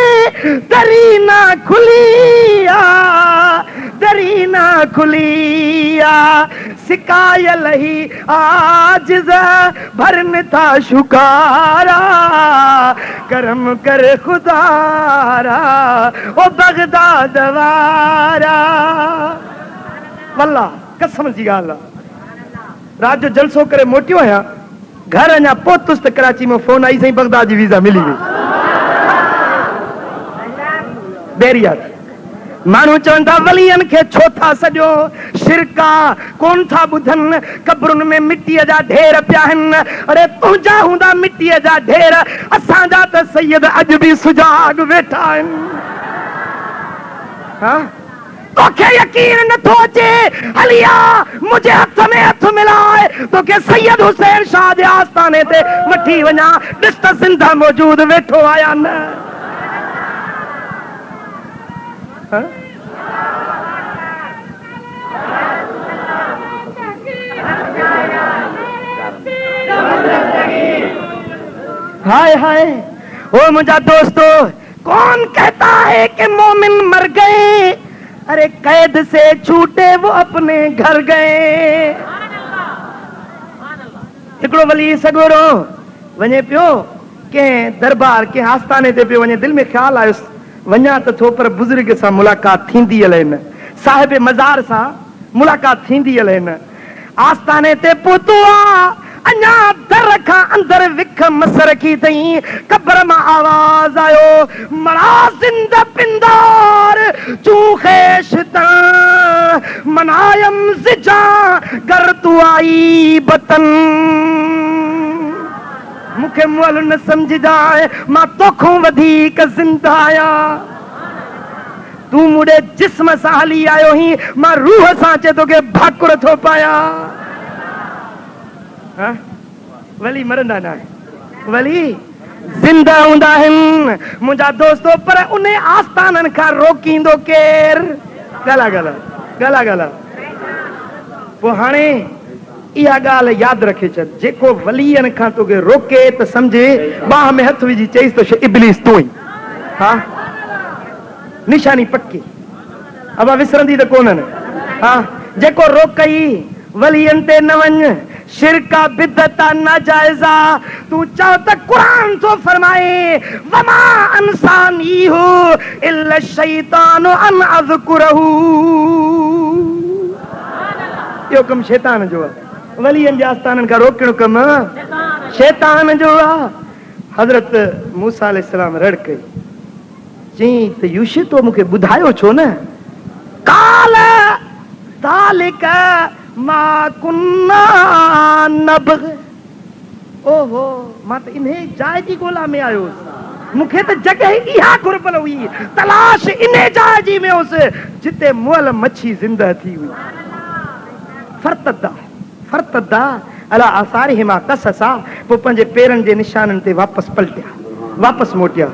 दरी ना खुलिया दरी ना खुलिया सिकायल ही आजिज़ भरन था शुकारा करम कर खुदारा ओ बगदाद वारा। वल्लाह कसम जी ॻाल्हि आहे। रात जो जलसो करे मोटियो आहियां घर अञा पहुतुसि त कराची में फोन आई साईं बगदाद जी वीज़ा मिली वई। देरिया माण्हू चवनि था वलियनि खे छो था सॼो शिरका कोन था ॿुधनि कब्रुनि में मिटीअ जा ढेर पिया आहिनि। अरे तुंहिंजा हूंदा मिटीअ जा ढेर असांजा त सैयद अॼु बि सुजाग वेठा आहिनि। हा तोखे यकीन नथो अचे हलिया मुझे हथ में हथ मिलाए तोखे सैयद हुसैन शाह जे आस्थाने ते वठी वञा ॾिस त ज़िंदा मौजूद वेठो आया न। हाय हाय ओ मुझा दोस्तों कौन कहता है कि मोमिन मर गए अरे कैद से छूटे वो अपने घर गए। हिकिड़ो वली सगोरो वञे पियो कंहिं दरबार कंहिं आस्थाने ते पियो वञे दिलि में ख़्यालु आयुसि वञा त थो पर बुज़ुर्ग सां मुलाक़ात थींदी अलाए न साहिब मज़ार सां मुलाक़ात थींदी अलाए न। आस्थाने ते पहुतो आहे अञा दर खां अंदर विख मस रखी अथई कब्र मां आवाज़ आयो मड़ा ज़िंदा पिंदार चूं ख़ेश तां मनायम ज़िजा गर तू आई बतन। मूंखे मुअल न सम्झजाए मां तोखों वधीक ज़िंदा आहियां। तूं मुड़े जिस्म सां हली आयो ही मां रूह सां चे तोखे भाकुर थो पायां। वली मरंदा न आहिनि वली ज़िंदा हूंदा आहिनि मुंहिंजा दोस्तो पर उन आस्थाननि खां रोकींदो केर गला गला गला गला। पोइ हाणे इहा ॻाल्हि यादि रखे छॾ जेको वलीअनि खां तोखे रोके त सम्झे बाह में हथ विझी चईसि त इब्लीस तूं ई। हा निशानी पक्की अब विसरंदी त कोन्हनि। हा जेको रोकई वलीअनि ते न वञ शिरका बिदता नाजायज़ा तू चओ त कुरान थो फरमाए वमा अंसानी हो इल्ला शैतान अन अज़कुरहू। यो कम शैतान जो आहे वलीअनि जे आस्थाननि खां रोकणो कम शैतान जो आहे। हजरत मूसा अलैहिस्सलाम रड़ कई चई त यूशु तो मूंखे ॿुधायो छो न काल ذالک मा कुन्ना नबग़ ओहो मां त इन्हे जाइ जी ॻोल्हा में आयुसि मूंखे त जॻह इहा घुरबल हुई तलाश इन्हे जाइ जी में हुअसि जिते मुअल मच्छी ज़िंदा थी हुई फरतदा अला आसारिहिमा क़ससा पोइ पंहिंजे पेरनि जे निशाननि ते वापस मोटिया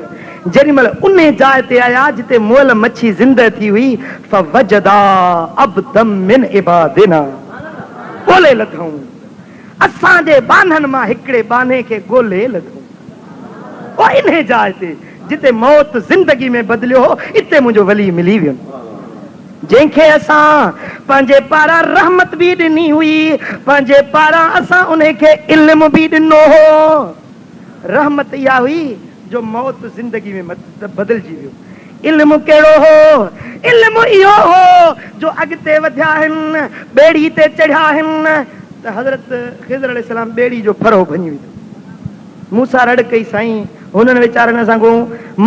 जेॾीमहिल उन जाइ ते आया जिते मुअल मच्छी ज़िंदा थी हुई फवजदा अब्दम मिन इबादिना ॻोल्हे लथऊं असांजे बाननि मां हिकिड़े बाने खे ॻोल्हे लथऊं ओ इन जाइ ते जिते मौत ज़िंदगी में बदिलियो हो इते मुंहिंजो वली मिली वियो जंहिंखे असां पंहिंजे पारां रहमत बि ॾिनी हुई पंहिंजे पारां असां उनखे इल्म बि ॾिनो हो रहमत इहा हुई जो मौत ज़िंदगी में बदिलजी वियो इल्म कहिड़ो हो इल्म इहो हो जो अॻिते वधिया आहिनि ॿेड़ी ते चढ़िया आहिनि त हज़रत ख़िज़र अलैहिस्सलाम ॿेड़ी जो फरो भञी विधो मूसा रड़ कई साईं हुननि वीचारनि असांखो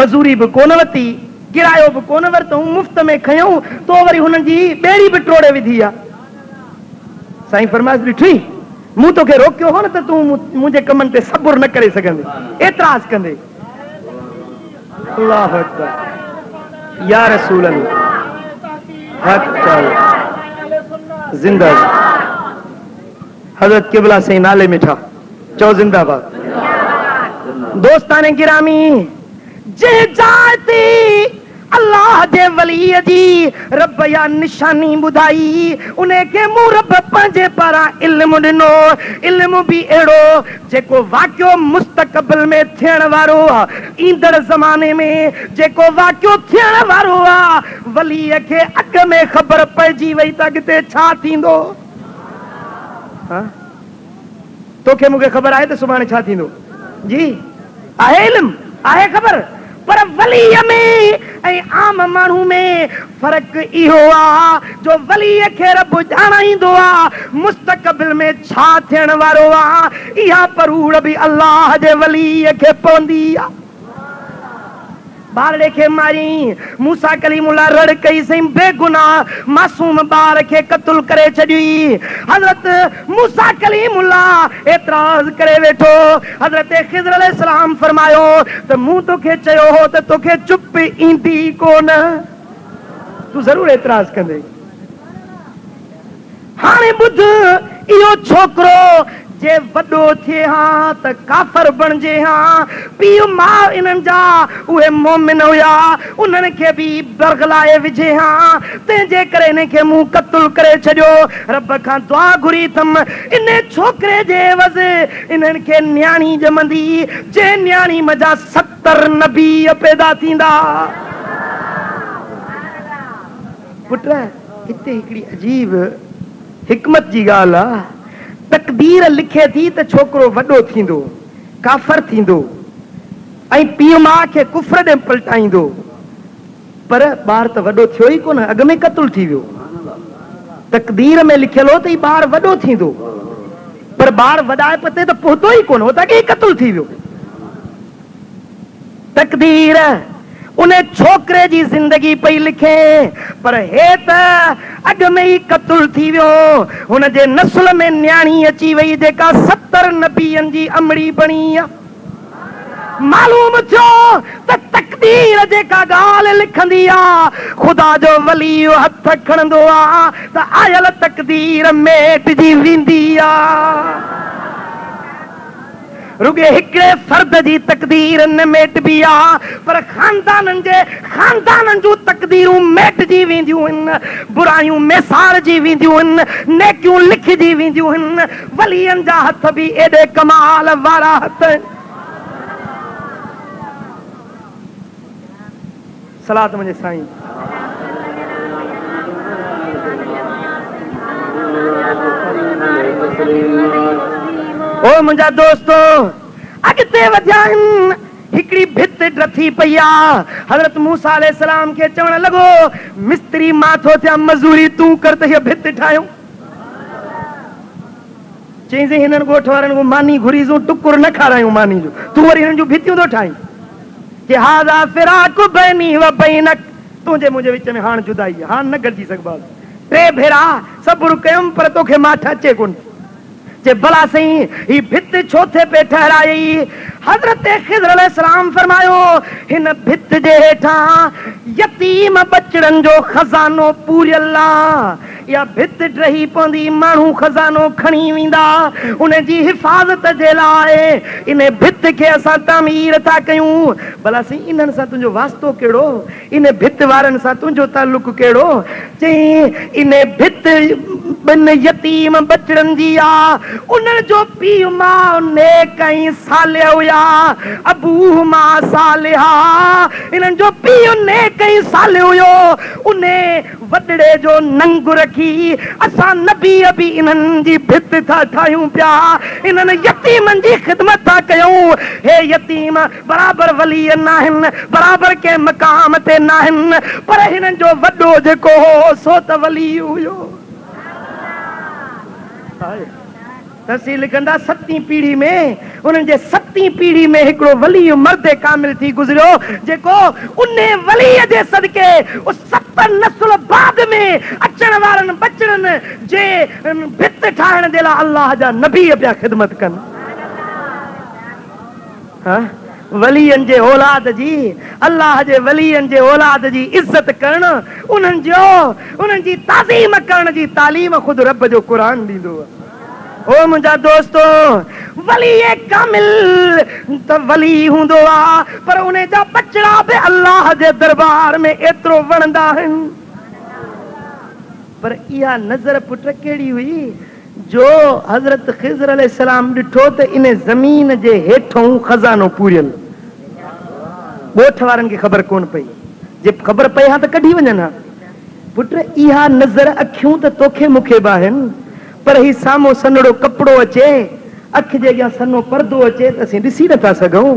मज़ूरी बि कोन वरिती किरायो बि कोन वरितऊं मुफ़्त में खयूं तो वरी हुननि जी ॿेड़ी बि टोड़े विधी आहे साईं फरमाइश ॾिठी मूं तोखे रोकियो हो न त तूं मुंहिंजे कमनि ते सबुर न करे सघंदे एतिराज़ कंदे अल्लाह अकबर या रसूल अल्लाह हक चल जिंदा हजरत किबला से नाले मिठा चौ जिंदाबाद दोस्ताने गिरामी जे जाती अल्लाह जे वली जी रब या निशानी बुधाई उन्हें के मुंह रब पंहिंजे पारां इल्म ॾिनो इल्म भी अहिड़ो जेको वाक़ियो मुस्तक़बिल में थियण वारो आहे ईंदड़ ज़माने में जेको वाक़ियो थियण वारो आहे वलीअ खे अॻ में ख़बर पइजी वई त अॻिते छा थींदो तोखे मूंखे ख़बर आहे त सुभाणे छा थींदो जी आहे इल्म आहे ख़बर पर वलीअ में ऐं आम माण्हू में फ़र्क़ु इहो आहे जो वलीअ खे रब ॼाणाईंदो आहे मुस्तक़बिल में छा थियण वारो आहे इहा परूड़ बि अल्लाह जे वलीअ खे पवंदी आहे ॿार खे मारी मूसा कलीमुल्लाह रड़ कई सही बेगुनाह मासूम ॿार खे क़त्ल करे छॾी हज़रत मूसा कलीमुल्लाह एतराज़ करे वेठो हज़रत ख़िज़र अलैहिस्सलाम फरमायो त मूं तोखे चयो हो त तोखे चुप ईंदी कोन तूं ज़रूर एतराज़ कंदे हाणे ॿुध इहो छोकिरो जे वॾो थिए हा त काफ़र बणिजे हा पीउ माउ इन्हनि जा उहे मोमिन हुया उन्हनि खे बि बरगलाए विझे हा तंहिंजे करे इन खे मूं क़त्ल करे छॾियो रब खां दुआ घुरी अथमि इन छोकिरे जे एवज़ इन्हनि खे न्याणी ॼमंदी जे न्याणी मजा 70 नबी पैदा थींदा पुट हिते हिकिड़ी अजीब हिकमत जी ॻाल्हि आहे तकदीर लिखे थी त छोकिरो वॾो थींदो काफ़र थींदो ऐं पीउ माउ खे कुफ्र ॾे पलटाईंदो पर ॿार त वॾो थियो ई कोन अॻ में क़त्ल थी वियो तकदीर में लिखियल हो त ही ॿार वॾो थींदो पर ॿार वॾाए पते त पहुतो ई कोन हो त अॻे क़त्ल थी वियो तकदीर उन छोकिरे जी ज़िंदगी पई लिखे पर हे त अॻ में ई क़त्ल थी वियो हुन जे नस्ल में न्याणी अची वई जेका 70 नबियनि जी अमड़ी बणी आहे मालूम थियो त तकदीर जेका ॻाल्हि लिखंदी आहे ख़ुदा जो वली हथ खणंदो आहे त आयल तकदीर मेटिजी वेंदी आहे रुगे हिकिड़े फर्द जी तकदीर न मेटबी आहे पर ख़ानदाननि जूं तकदीरूं मेटजी वेंदियूं आहिनि बुरायूं मेसारजी वेंदियूं आहिनि नेकियूं लिखजी वेंदियूं आहिनि वलीअनि जा हथ बि एॾे कमाल वारा हथ सलात मुंहिंजे साईं ओ मुंहिंजा दोस्तो अॻिते वधिया आहिनि हिकिड़ी भित ड्रथी पई आहे हज़रत मूसा अलैहिस्सलाम खे चवण लॻो मिस्त्री मां थो थियां मज़ूरी तूं कर त हीअ भित ठाहियूं चईं हिननि ॻोठ वारनि को मानी घुरीसूं टुकुर न खारायूं मानी जो, तूं वरी हिननि जूं भितियूं थो ठाहीं कि हाज़ा फिराक बैनी व बैनक, तुंहिंजे मुंहिंजे विच में हाणे जुदाई आहे, हाणे न गॾिजी सघिबा। टे भेरा सब्र कयुमि पर तोखे माठ अचे कोन। जे भला सही ही भित छो थे पे ठहराई? हज़रत ख़िज़र अलैहिस्सलाम फरमायो हिन भित जे हेठां यतीम बचड़नि जो खज़ानो पूरियल आहे। या भित रही पवंदी, माण्हू खज़ानो खणी वेंदा उन जी हिफ़ाज़त जे लाइ। इन भित खे असां तामीर था कयूं। भला सही इन्हनि सां तुंहिंजो वास्तो कहिड़ो? इन भित वारनि सां तुंहिंजो ताल्लुक कहिड़ो? चई इन भित ॿिनि यतीम बचड़नि जी आहे। उन्हनि जो पीउ मां नेक ऐं सालिह हुया, अबू मां सालिहा। इन्हनि जो पीउ नेक ऐं सालिह हुयो। उन वॾड़े जो नंग रखी असां नबी बि इन्हनि जी भित था ठाहियूं पिया, इन्हनि यतीमनि जी ख़िदमत था कयूं। हे यतीम बराबरि वली न आहिनि, बराबरि कंहिं मक़ाम ते न आहिनि, पर हिननि जो वॾो जेको हो सो त वली हुयो। तहसील कंदा 7वीं पीढ़ी में, उन्हनि जे 7वीं पीढ़ी में हिकिड़ो वली मर्द कामिल थी गुज़रियो, जेको उन वलीअ जे सदके उस 7 नस्ल बाद में अचण वारनि बचड़नि जे भित ठाहिण जे लाइ अल्लाह जा नबी पिया ख़िदमत कनि। वलीअनि जे औलाद जी, अल्लाह जे वलीअनि जे औलाद जी इज़त करणु, उन्हनि जी ताज़ीम करण जी तालीम ख़ुदि रब जो क़ुर ॾींदो आहे। ओ मुंहिंजा दोस्तो, वली कामिल त वली हूंदो आहे, पर उन जा बचड़ा बि अल्लाह जे दरबार में एतिरो वणंदा आहिनि। पर इहा नज़र पुट कहिड़ी हुई जो हज़रत ख़िज़र अलैहिस्सलाम ॾिठो त इन ज़मीन जे हेठों खज़ानो पूरियल। ॻोठ वारनि खे ख़बर कोन पई, जे ख़बर पई हा त कढी वञनि हा। पुट इहा नज़र अखियूं त तोखे मूंखे बि आहिनि, पर ही साम्हूं सन्हड़ो कपिड़ो अचे, अख जे अॻियां सन्हो पर्दो अचे त असीं ॾिसी नथा सघूं।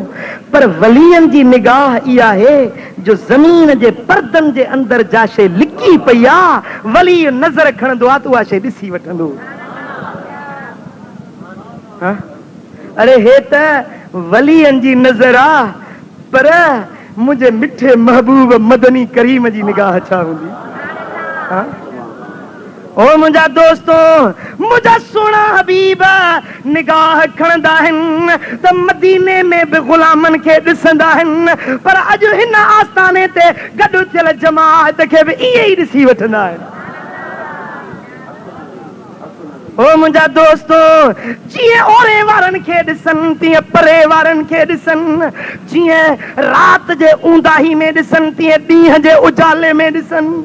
पर वलीअनि जी निगाह इहा आहे जो ज़मीन जे पर्दनि जे अंदरि जा शइ लिकी पई आहे, वली नज़र खणंदो आहे त उहा शइ ॾिसी वठंदो। अरे हे त वलीअनि जी नज़र आहे, पर मुंहिंजे मिठे महबूब मदनी करीम जी निगाह छा हूंदी? ओ मुंहिंजा दोस्तो, मुंहिंजा सुहिणा हबीब निगाह खणंदा आहिनि त मदीने में बि ग़ुलामनि खे ॾिसंदा आहिनि, पर अॼु हिन आस्थाने ते गॾु थियल जमाअत खे बि इहे ई ॾिसी वठंदा आहिनि। ओ मुंहिंजा दोस्तो, जीअं ओरे वारनि खे ॾिसनि तीअं परे वारनि खे ॾिसनि, जीअं राति जे ऊंदाही में ॾिसनि तीअं ॾींहं जे उजाले में ॾिसनि,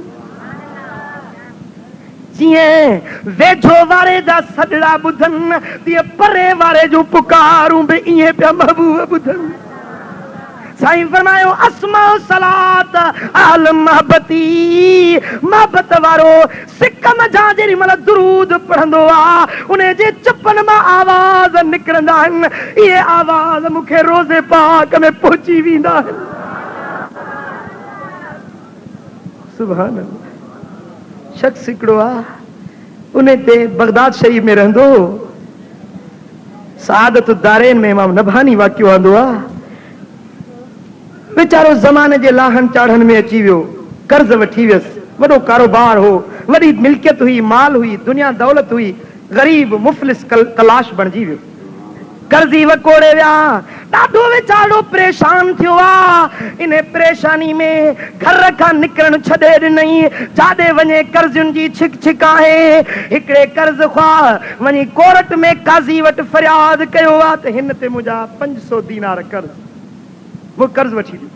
जीअं वेझो वारे जा सॾड़ा ॿुधनि तीअं परे वारे जूं पुकारूं बि ईअं पिया महबूब ॿुधनि। साईं फरमायो अस्माउ सलात अहल महबती, महबत वारो सिक मझां जेॾी महिल दुरूद पढ़ंदो आहे उन जे चपनि मां आवाज़ निकिरंदा आहिनि, इहे आवाज़ मूंखे रोज़े पाक में पहुची वेंदा आहिनि। सुभान अल्लाह। शख्स हिकिड़ो आहे, उन ते बगदाद शरीफ़ में रहंदो, सआदत दारैन में इमाम नबहानी वाक़ियो आंदो आहे। वीचारो ज़माने जे लाहन चाढ़न में अची वियो, कर्ज वठी वियसि, वॾो कारोबार हो, वॾी मिल्कियत हुई, माल हुई, दुनिया दौलत हुई, ग़रीब मुफ़लिस तलाश बणिजी वियो, कर्ज़ी वकोड़े विया, ॾाढो वीचारो परेशान थियो आहे। इन परेशानी में घर खां निकिरण छॾे ॾिनई, जाॾे वञे कर्ज़ुनि जी छिक छिक आहे। हिकिड़े कर्ज़ ख़्वाह वञी कोर्ट में काज़ी वटि फरियाद कयो आहे त हिन ते मुंहिंजा 500 दीनार कर्ज़, वो कर्ज़ वठी ॾियो।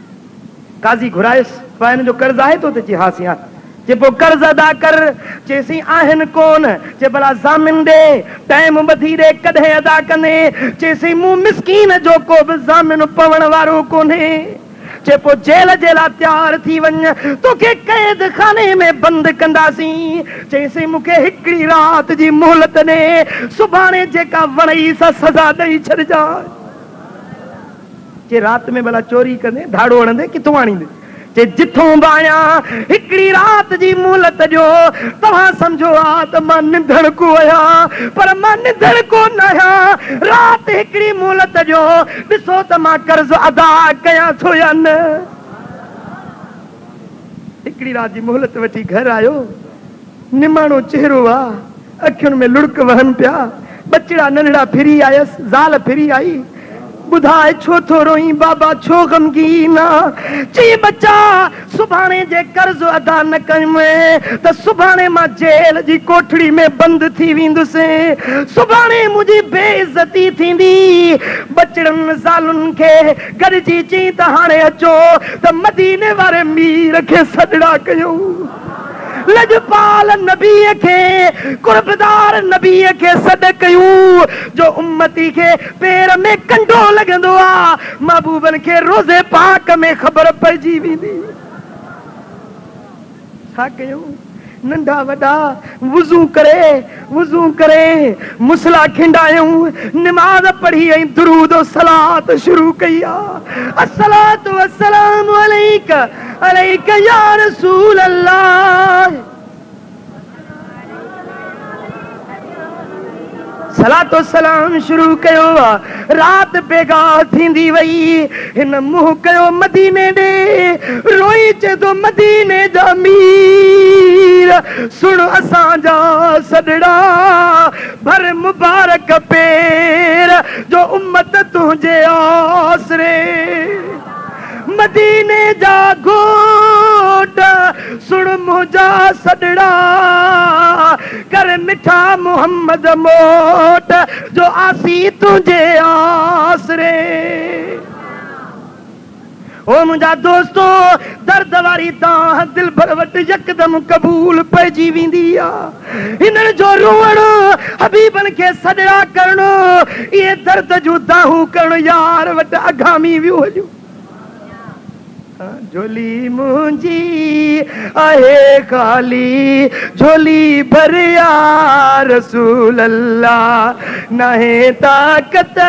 काज़ी घुरायसि, हिन जो कर्ज़ आहे तो? त चई हा साईं। जे पोइ कर्ज़ अदा कर, चेसीं आहिनि कोन, जे भला ज़ामिन ॾे, टाइम ॿधी ॾे, कॾहिं अदा कंदे? चेसीं मूं मिसकीन जो को बि ज़ामिन पवण वारो कोन्हे। चे पोइ जेल जे लाइ तयार थी वञ, तोखे क़ैद खाने में बंदि कंदासीं। चईसीं मूंखे हिकिड़ी राति जी मोहलत ॾे, सुभाणे जेका वणई सा सज़ा ॾेई छॾिजांइ। जे राति में भला चोरी कंदे, धाड़ो हणंदे, किथों आणींदे? जे जिथों बाया हिकड़ी रात जी मोहलत जो तव्हां समझो आ त मां निंदड़ को आया पर मां निंदड़ को न आया रात हिकड़ी मोहलत जो ॾिसो त मां कर्ज अदा कयां थो या न हिकड़ी रात जी मोहलत वठी घर आयो निमाणो चेहरो आ अखियुनि में लुड़क वहन पिया बचड़ा नंढड़ा फिरी आयस ज़ाल फिरी आई बुधाए छो थो रोई बाबा छो गमगीन ची बच्चा सुभाणे जे कर्ज अदा न कयुमि त सुभाणे मां जेल जी कोठड़ी में बंद थी वेंदुसि सुभाणे मुंहिंजी बेइज्जती थींदी बचड़नि ज़ालुनि खे गॾिजी चई त हाणे अचो त मदीने वारे मीर खे सॾड़ा कयूं लजपाल नबीअ खे कुर्बदार नबीअ खे सॾ कयूं जो उम्मती खे पेर में कंडो लॻंदो आहे महबूबनि खे रोज़े पाक में ख़बर पइजी वेंदी छा कयूं नंढा वॾा वुज़ू करे मुसला खिंडायूं निमाज़ पढ़ी ऐं दुरूद सलात शुरू कई आहे अस्सलातु वस्सलामु अलैका या रसूल अल्लाह सलातो सलाम शुरू कयो रात बेगाह थींदी वई हिन मुंह कयो मदीने ॾे रोई चे तो मदीने जा मीर सुन असांजा सॾड़ा भर मुबारक पेर जो उम्मत तुंहिंजे आसरे मदीने जा घोट सुन मुंहिंजा सॾड़ा कर मिठा मोहम्मद मोट जो आसी तुंहिंजे आसरे ओ मुंहिंजा दोस्तो दर्द वारी तां दिल भर वटि यकदम कबूल पइजी वेंदी आहे हिननि जो रोअण हबीबनि खे सॾड़ा करण इहे दर्द जूं दाहूं करण यार वटि अगामी वियो हलियो झोली मुंहिंजी आहे खाली झोली भरिया रसूल अल्लाह नाहे ताक़त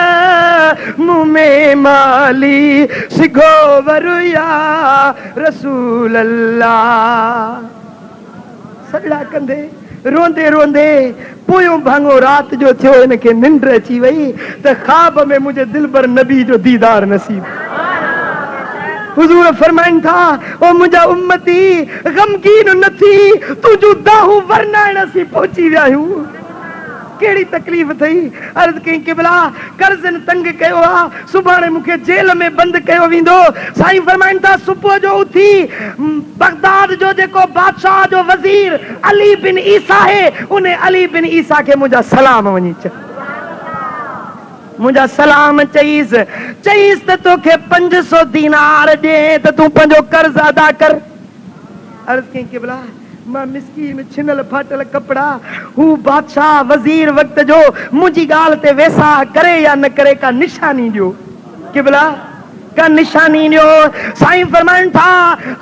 मुंह में माली सिघो वरुया रसूल अल्लाह सॾड़ा कंदे रोंदे रोंदे पोयों भाङो रात जो थियो हिनखे निंड अची वई त ख्वाब में मुंहिंजे दिलबर नबी जो दीदार नसीब हुजूर फरमाइन था ओ मुंहिंजा उम्मती गमगीन न थी तुंहिंजूं दाहूं वरनाइण सी पहुची विया आहियूं कहिड़ी तकलीफ़ थई अर्ज़ कई क़िबला कर्ज़नि तंग कयो आहे सुभाणे मूंखे जेल में बंदि कयो वेंदो साईं फरमाइन था सुबुह जो उथी बगदाद जो जेको बादशाह जो वज़ीर अली बिन ईसा है उन अली बिन ईसा खे मुंहिंजा सलाम वञी चयो मुंहिंजा सलाम चईस त तोखे 500 दीनार ॾे त तूं पंहिंजो कर्ज अदा कर अर्ज़ कई क़िबला मां मिस्कीन छिनल फाटल कपड़ा हू बादशाह वज़ीर वक्त जो मुंहिंजी ॻाल्हि ते वेसा करे या न करे का निशानी ॾियो क़िबला का निशानी ॾियो साईं फरमाइनि था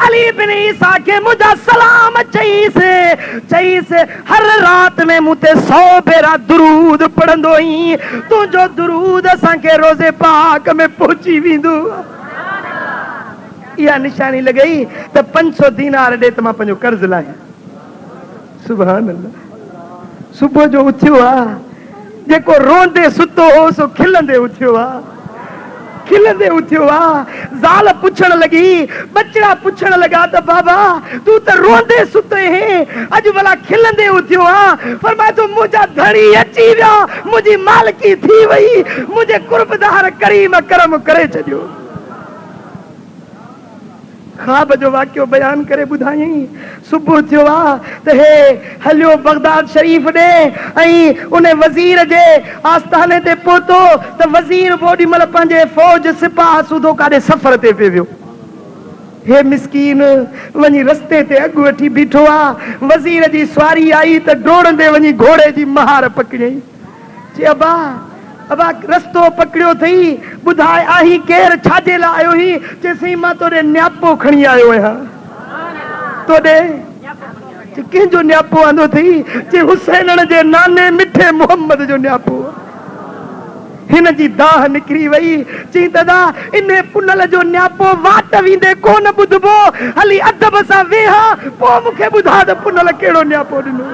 अली बिन ईसा खे मुंहिंजा सलाम चईस हर रात में मूं ते 100 भेरा दुरूद पढ़ंदो ई तुंहिंजो दुरूद असांखे रोज़े पाक में पहुची वेंदो इहा निशानी लॻई त 500 दीनार ॾे त मां पंहिंजो कर्ज़ लाहियां सुभान अल्लाह सुबुह जो उथियो आहे जेको रोंदे सुतो हो सो खिलंदे उथियो आहे ज़ाल पुछण लॻी बचड़ा पुछण लॻा त बाबा तूं त रोंदे सुते हैं अॼु भला खिलंदे उथियो आहे फरमाए तो मुंहिंजा धणी अची विया मुंहिंजी मालिकी थी वई मुंहिंजे कुर्बदार करीम करम करे छॾियो ख्वाब जो वाक़ियो बयान करे ॿुधायई सुबुह थियो आहे त हे हलियो बगदाद शरीफ़ ॾे ऐं उन वज़ीर जे आस्थाने ते पहुतो त वज़ीर ओॾी महिल पंहिंजे फ़ौज सिपाह सूधो काॾे सफ़र ते पियो वियो हे मिस्कीन वञी रस्ते ते अॻु वठी बीठो आहे वज़ीर जी सवारी आई त डोड़ंदे वञी घोड़े जी महार पकड़ियई चई अबा रस्तो पकड़ियो थई ॿुधाए आही केर छाजे लाइ आयो ही चईं मां तोरे न्यापो खणी आयो आहियां तोॾे कंहिंजो न्यापो आंदो थई चई हुसैनण जे नाने मिठे मोहम्मद जो न्यापो हिन जी दाह निकरी वई। चई दादा इन पुनल जो न्यापो वाट वींदे कोन ॿुधबो, हली अदब सां वेहा पोइ मूंखे ॿुधा त पुनल कहिड़ो न्यापो ॾिनो।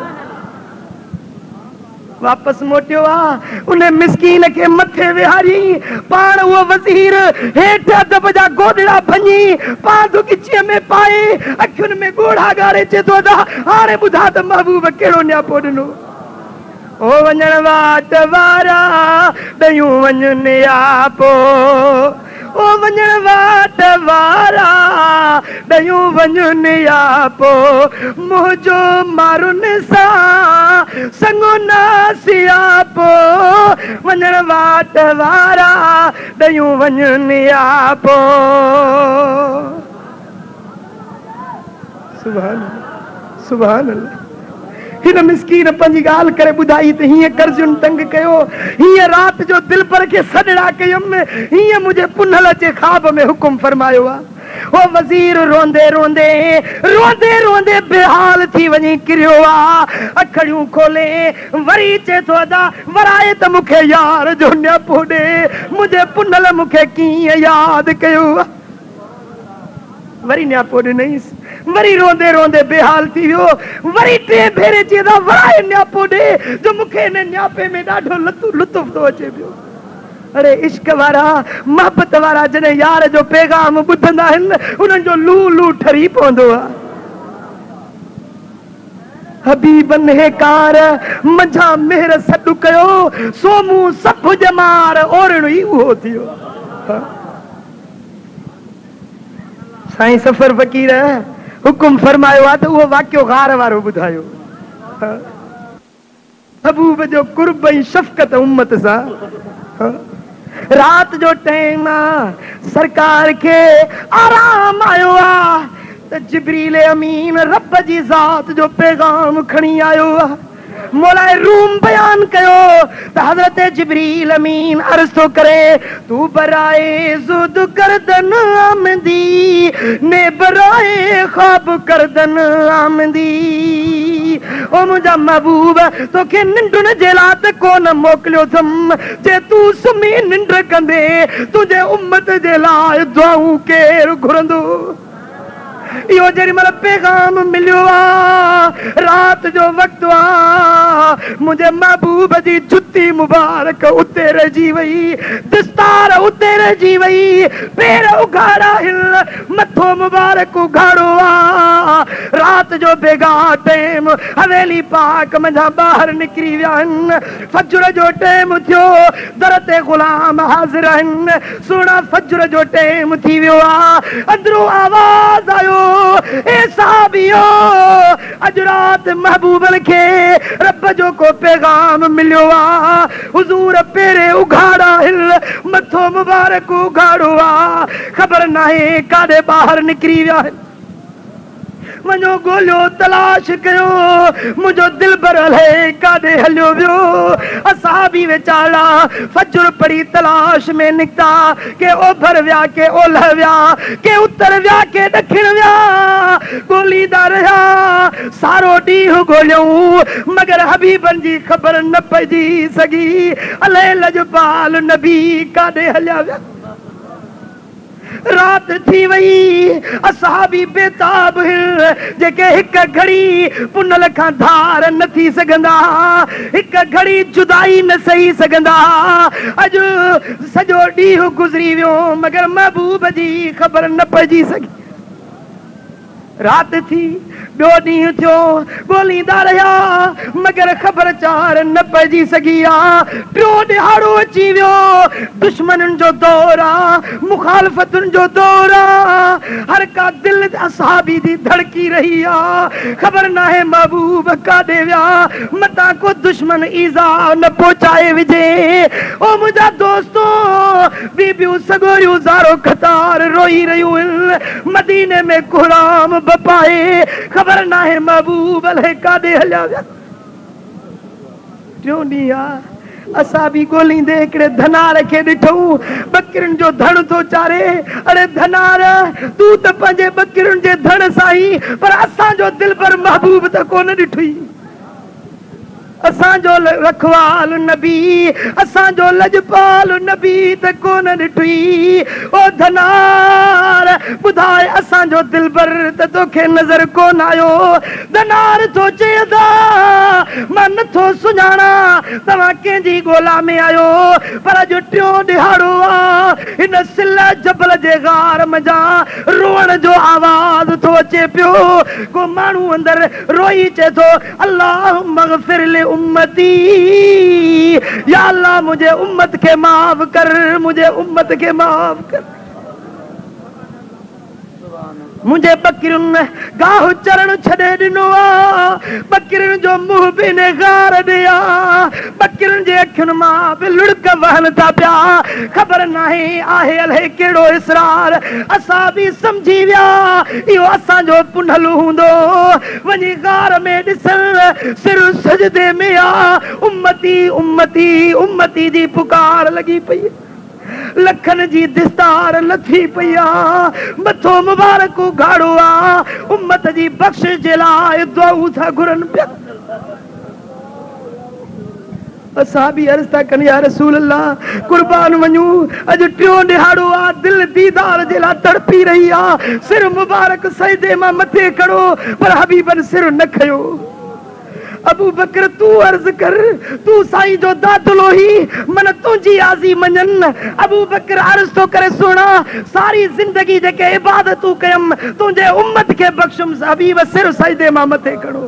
वापस मोटियो आ, उन मिस्कीन के मथे विहारी, पाण वो वज़ीर हेठ अदब जा गोदड़ा भञी पांधु गिचीअ में पाए अखियुनि में गोड़ा गारे चे तो दा हाणे ॿुधा त महबूब कहिड़ो न्यापो ॾिनो। ओ वञण वाट वारा ॾयूं वञ नियापो, ओ वञण वाट वारा ॾयूं वञ नियापो, मुंहिंजो मारुनि सां संगो नासियापो, वञण वाट वारा ॾयूं वञ नियापो। सुभान अल्लाह, सुभान अल्लाह। हिन मिस्कीन पंहिंजी ॻाल्हि करे ॿुधाई त हीअं कर्जुनि तंग कयो, हीअं राति जो दिल पर खे सॾड़ा कयमि, हीअं मुंहिंजे पुनल जे ख्वाब में हुकुम फरमायो आहे। वो वज़ीर रोंदे रोंदे रोंदे रोंदे बेहाल थी वञी किरियो आहे। अखड़ियूं खोले वरी चे थो अदा वराए त मूंखे यार जो न्यापो ॾे, मुंहिंजे पुनल मूंखे कीअं यादि कयो आहे। वरी न्यापो ॾिनईंसि, वरी रोंदे रोंदे बेहाल थी वियो, वरी टे भेरे चए था वराए न्यापो ॾे, जो मूंखे हिन न्यापे में ॾाढो लुत्फ़ थो अचे पियो। अरे इश्क वारा मोहब्बत वारा जॾहिं यार जो पैगाम ॿुधंदा आहिनि उन्हनि जो लू लू ठरी पवंदो आहे। हबीबन हे कार मंझा मेहर सॾु कयो, सोमू सभु जमार ओरणो ई उहो थियो। साईं सफ़र फ़कीर हुकुम फरमायो आहे त उहो वाक़ियो गार वारो ॿुधायो। महबूब जो कुर्ब ऐं शफ़क़त उम्मत सां। रात जो टाइम सरकार के आराम आयो आ त जिब्रील अमीन रब जी ज़ात जो पैगाम खणी आयो आ। मौलाए रूम बयान कयो त हज़रत जिब्रील अमीन अर्ज़ तो करे, तू बराए जुद करदन आमदी ने बराए ख्वाब करदन आमदी। ओ मुंहिंजा महबूब तोखे निंडुन जे लाइ त कोन मोकिलियो अथमि, जे तूं सुम्ही निंड कंदे तुंहिंजे उम्मत जे लाइ दुआऊं केरु घुरंदो। इहो जेॾी महिल पैगाम मिलियो आहे, रात जो वक़्तु आहे, मुंहिंजे महबूब जी जुती मुबारक उते रहिजी वई, दस्तार उते रहिजी वई, पेर उघाड़ा हिल, मथो मुबारक उघाड़ो आहे। रात जो बेगाह टाइम हवेली पाक मंझां ॿाहिरि निकिरी विया आहिनि। फजर जो टाइम थियो, दर ते ग़ुलाम हाज़िर आहिनि। सुहिणा फजर जो टाइम थी वियो आहे, अंदरूं आवाज़ आयो, ए साहबियो अज रात महबूबन के रब जो को पैगाम मिलियो आ। हुजूर पेरे उघाड़ा हिल, मथो मुबारक उघाड़ो आ। खबर नाहे काॾे ॿाहिरि निकिरी विया आहिनि। वञो ॻोल्हियो तलाश कयो, मुंहिंजो दिल बर हले काॾे हलियो वियो। असां बि वीचारा फजर पढ़ी तलाश में निकिता, के ओभर विया, के ओलह विया, के उत्तर विया, के ॾखिण विया, ॻोल्हींदा रहिया। सारो ॾींहुं ॻोल्हियूं मगर हबीबन जी ख़बर न पइजी सघी। अले लजपाल नबी काॾे हलिया विया। रात थी वई, असहाबी बेताब जेके हिक घड़ी पुनल खां धार न थी सघंदा, हिक घड़ी जुदाई न सही सघंदा। अॼु सॼो ॾींहुं गुज़री वियो मगर महबूब जी ख़बर न पइजी सघी। रात थी, ॿियो ॾींहुं थियो, ॻोल्हींदा रहिया मगर ख़बर चार न पइजी सघी आहे। टियों ॾिहाड़ो अची वियो, दुश्मननि जो दौर आहे, मुखालफ़तुनि जो दौर आहे। हर का दिल असहाबी जी धड़की रही आहे। ख़बर नाहे महबूब काॾे विया, मतां को दुश्मन ईज़ा न पहुचाए विझे। ओ मुंहिंजा दोस्तो, बीबियूं सॻोरियूं ज़ारो ख़तार रोई रहियूं आहिनि। मदीने में ग़ुलाम बपाए, ख़बर नाहे महबूब अलाए काॾे हलिया विया। टियों ॾींहुं आहे, असां बि ॻोल्हींदे हिकिड़े धनार खे ॾिठूं, ॿकिरियुनि जो धण थो चारे। अरे धनार, तूं त पंहिंजे ॿकिरियुनि जे धण सां ई, पर असांजो दिल पर महबूब त कोन ॾिठुई। असांजो रखवाल नबी, असांजो लजपाल नबी त कोन ॾिठी। ओ धनार ॿुधाए असांजो दिलबर त तोखे नज़र कोन आयो। धनार तो चए था मां नथो सुञाणा तव्हां कंहिंजी ॻोल्हा में आयो, पर अॼु टियों ॾिहाड़ो आहे हिन सिल जबल जे गार मजा रोअण जो आवाज़ थो अचे पियो। को माण्हू अंदरि रोई चए थो अल्लाहुम्मा अग़फ़िर लि उम्मती, या अल्लाह मुझे उम्मत के माफ़ कर, मुझे उम्मत के माफ़ कर। मुझे बकरियुनि गाह चरण छॾे ॾिनो आहे, बकरियुनि जो मुंहुं बि ने गार ॾिया, बकरियुनि जे अखियुनि मां बि लुड़क वहनि था पिया। ख़बर नाहे आहे अलाए कहिड़ो इसरार। असां बि सम्झी विया इहो असांजो पुनल हूंदो। वञी गार में ॾिसण सिर सजदे में आहे, उम्मती उम्मती उम्मती जी पुकार लॻी पई, लखन जी दिस्तार लथी पई आहे, मथो मुबारक उघाड़ो आहे, उम्मत जी बख़्शिश जे लाइ दुआऊं था घुरनि पिया। असां बि अर्ज़ था कनि या रसूल अल्लाह कुर्बान वञूं, अॼु टियों ॾिहाड़ो आहे, दिलि दीदार जे लाइ तड़पी रही आहे, सिर मुबारक सजदे मां मथे खड़ो, पर हबीबन सिर न खयो। अबू बकर तू अर्ज कर, तू साईं जो दादलो ही मन तुझी आज़ी मञन। अबू बकर अर्ज तो करे सुना, सारी जिंदगी जेके इबादतूं कयम तुझे उम्मत के बख्शुम। हबीब सिर सजदे मां मथे खड़ो,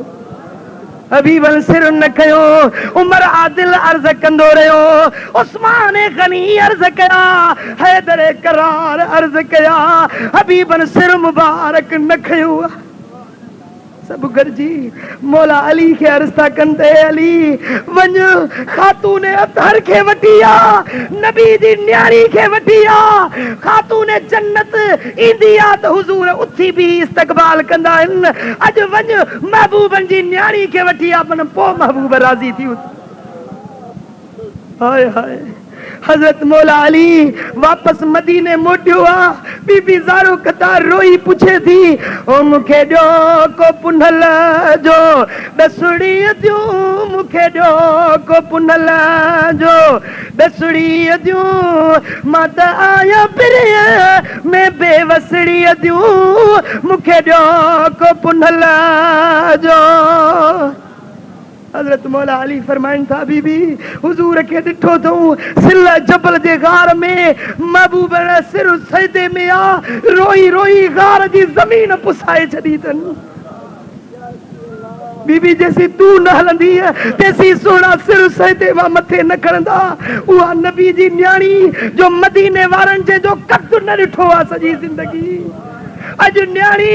हबीबन सिर न खयो। उमर आदिल अर्ज कंदो रहियो, उस्मान गनी अर्ज कया, हैदर करार अर्ज कया, हबीबन सिर मुबारक न खयो। सब गरजी मौला अली के अर्ज था कंदे, अली वञ खातून अतहर के वठी आ, नबी जी न्यारी के वठी आ, खातून जन्नत ईंदी आ त हुजूर उथी भी इस्तकबाल कंदा आहिनि। अॼु वञ महबूबन जी न्यारी के वठी आ, मन पोइ महबूब राज़ी थी। हाय हाय हजरत मौला अली वापस मदीने मोटियो आ। बीबी ज़ारो कतार रोई पुछे थी, ओ मूंखे ॾियो को पुनल जो ॾसड़ी दियूं, मूंखे ॾियो को पुनल जो ॾसड़ी दियूं, मां त आया पिरीअ में बेवसड़ी दियूं, मूंखे ॾियो को पुनल जो। हजरत मौला अली फरमाइन था, बीबी हुजूर के ॾिठो अथऊं सिल जबल जे गार में, महबूब सिर सजदे में आ, रोई रोई गार जी ज़मीन पुसाए छॾी अथनि। बीबी जैसी तू न हलंदी तैसी सोना सिर सजदे मां मथे न खणंदा। उहा नबी जी न्याणी जो मदीने वारनि जे जो कद न ॾिठो आहे सॼी ज़िंदगी, अॼु न्याणी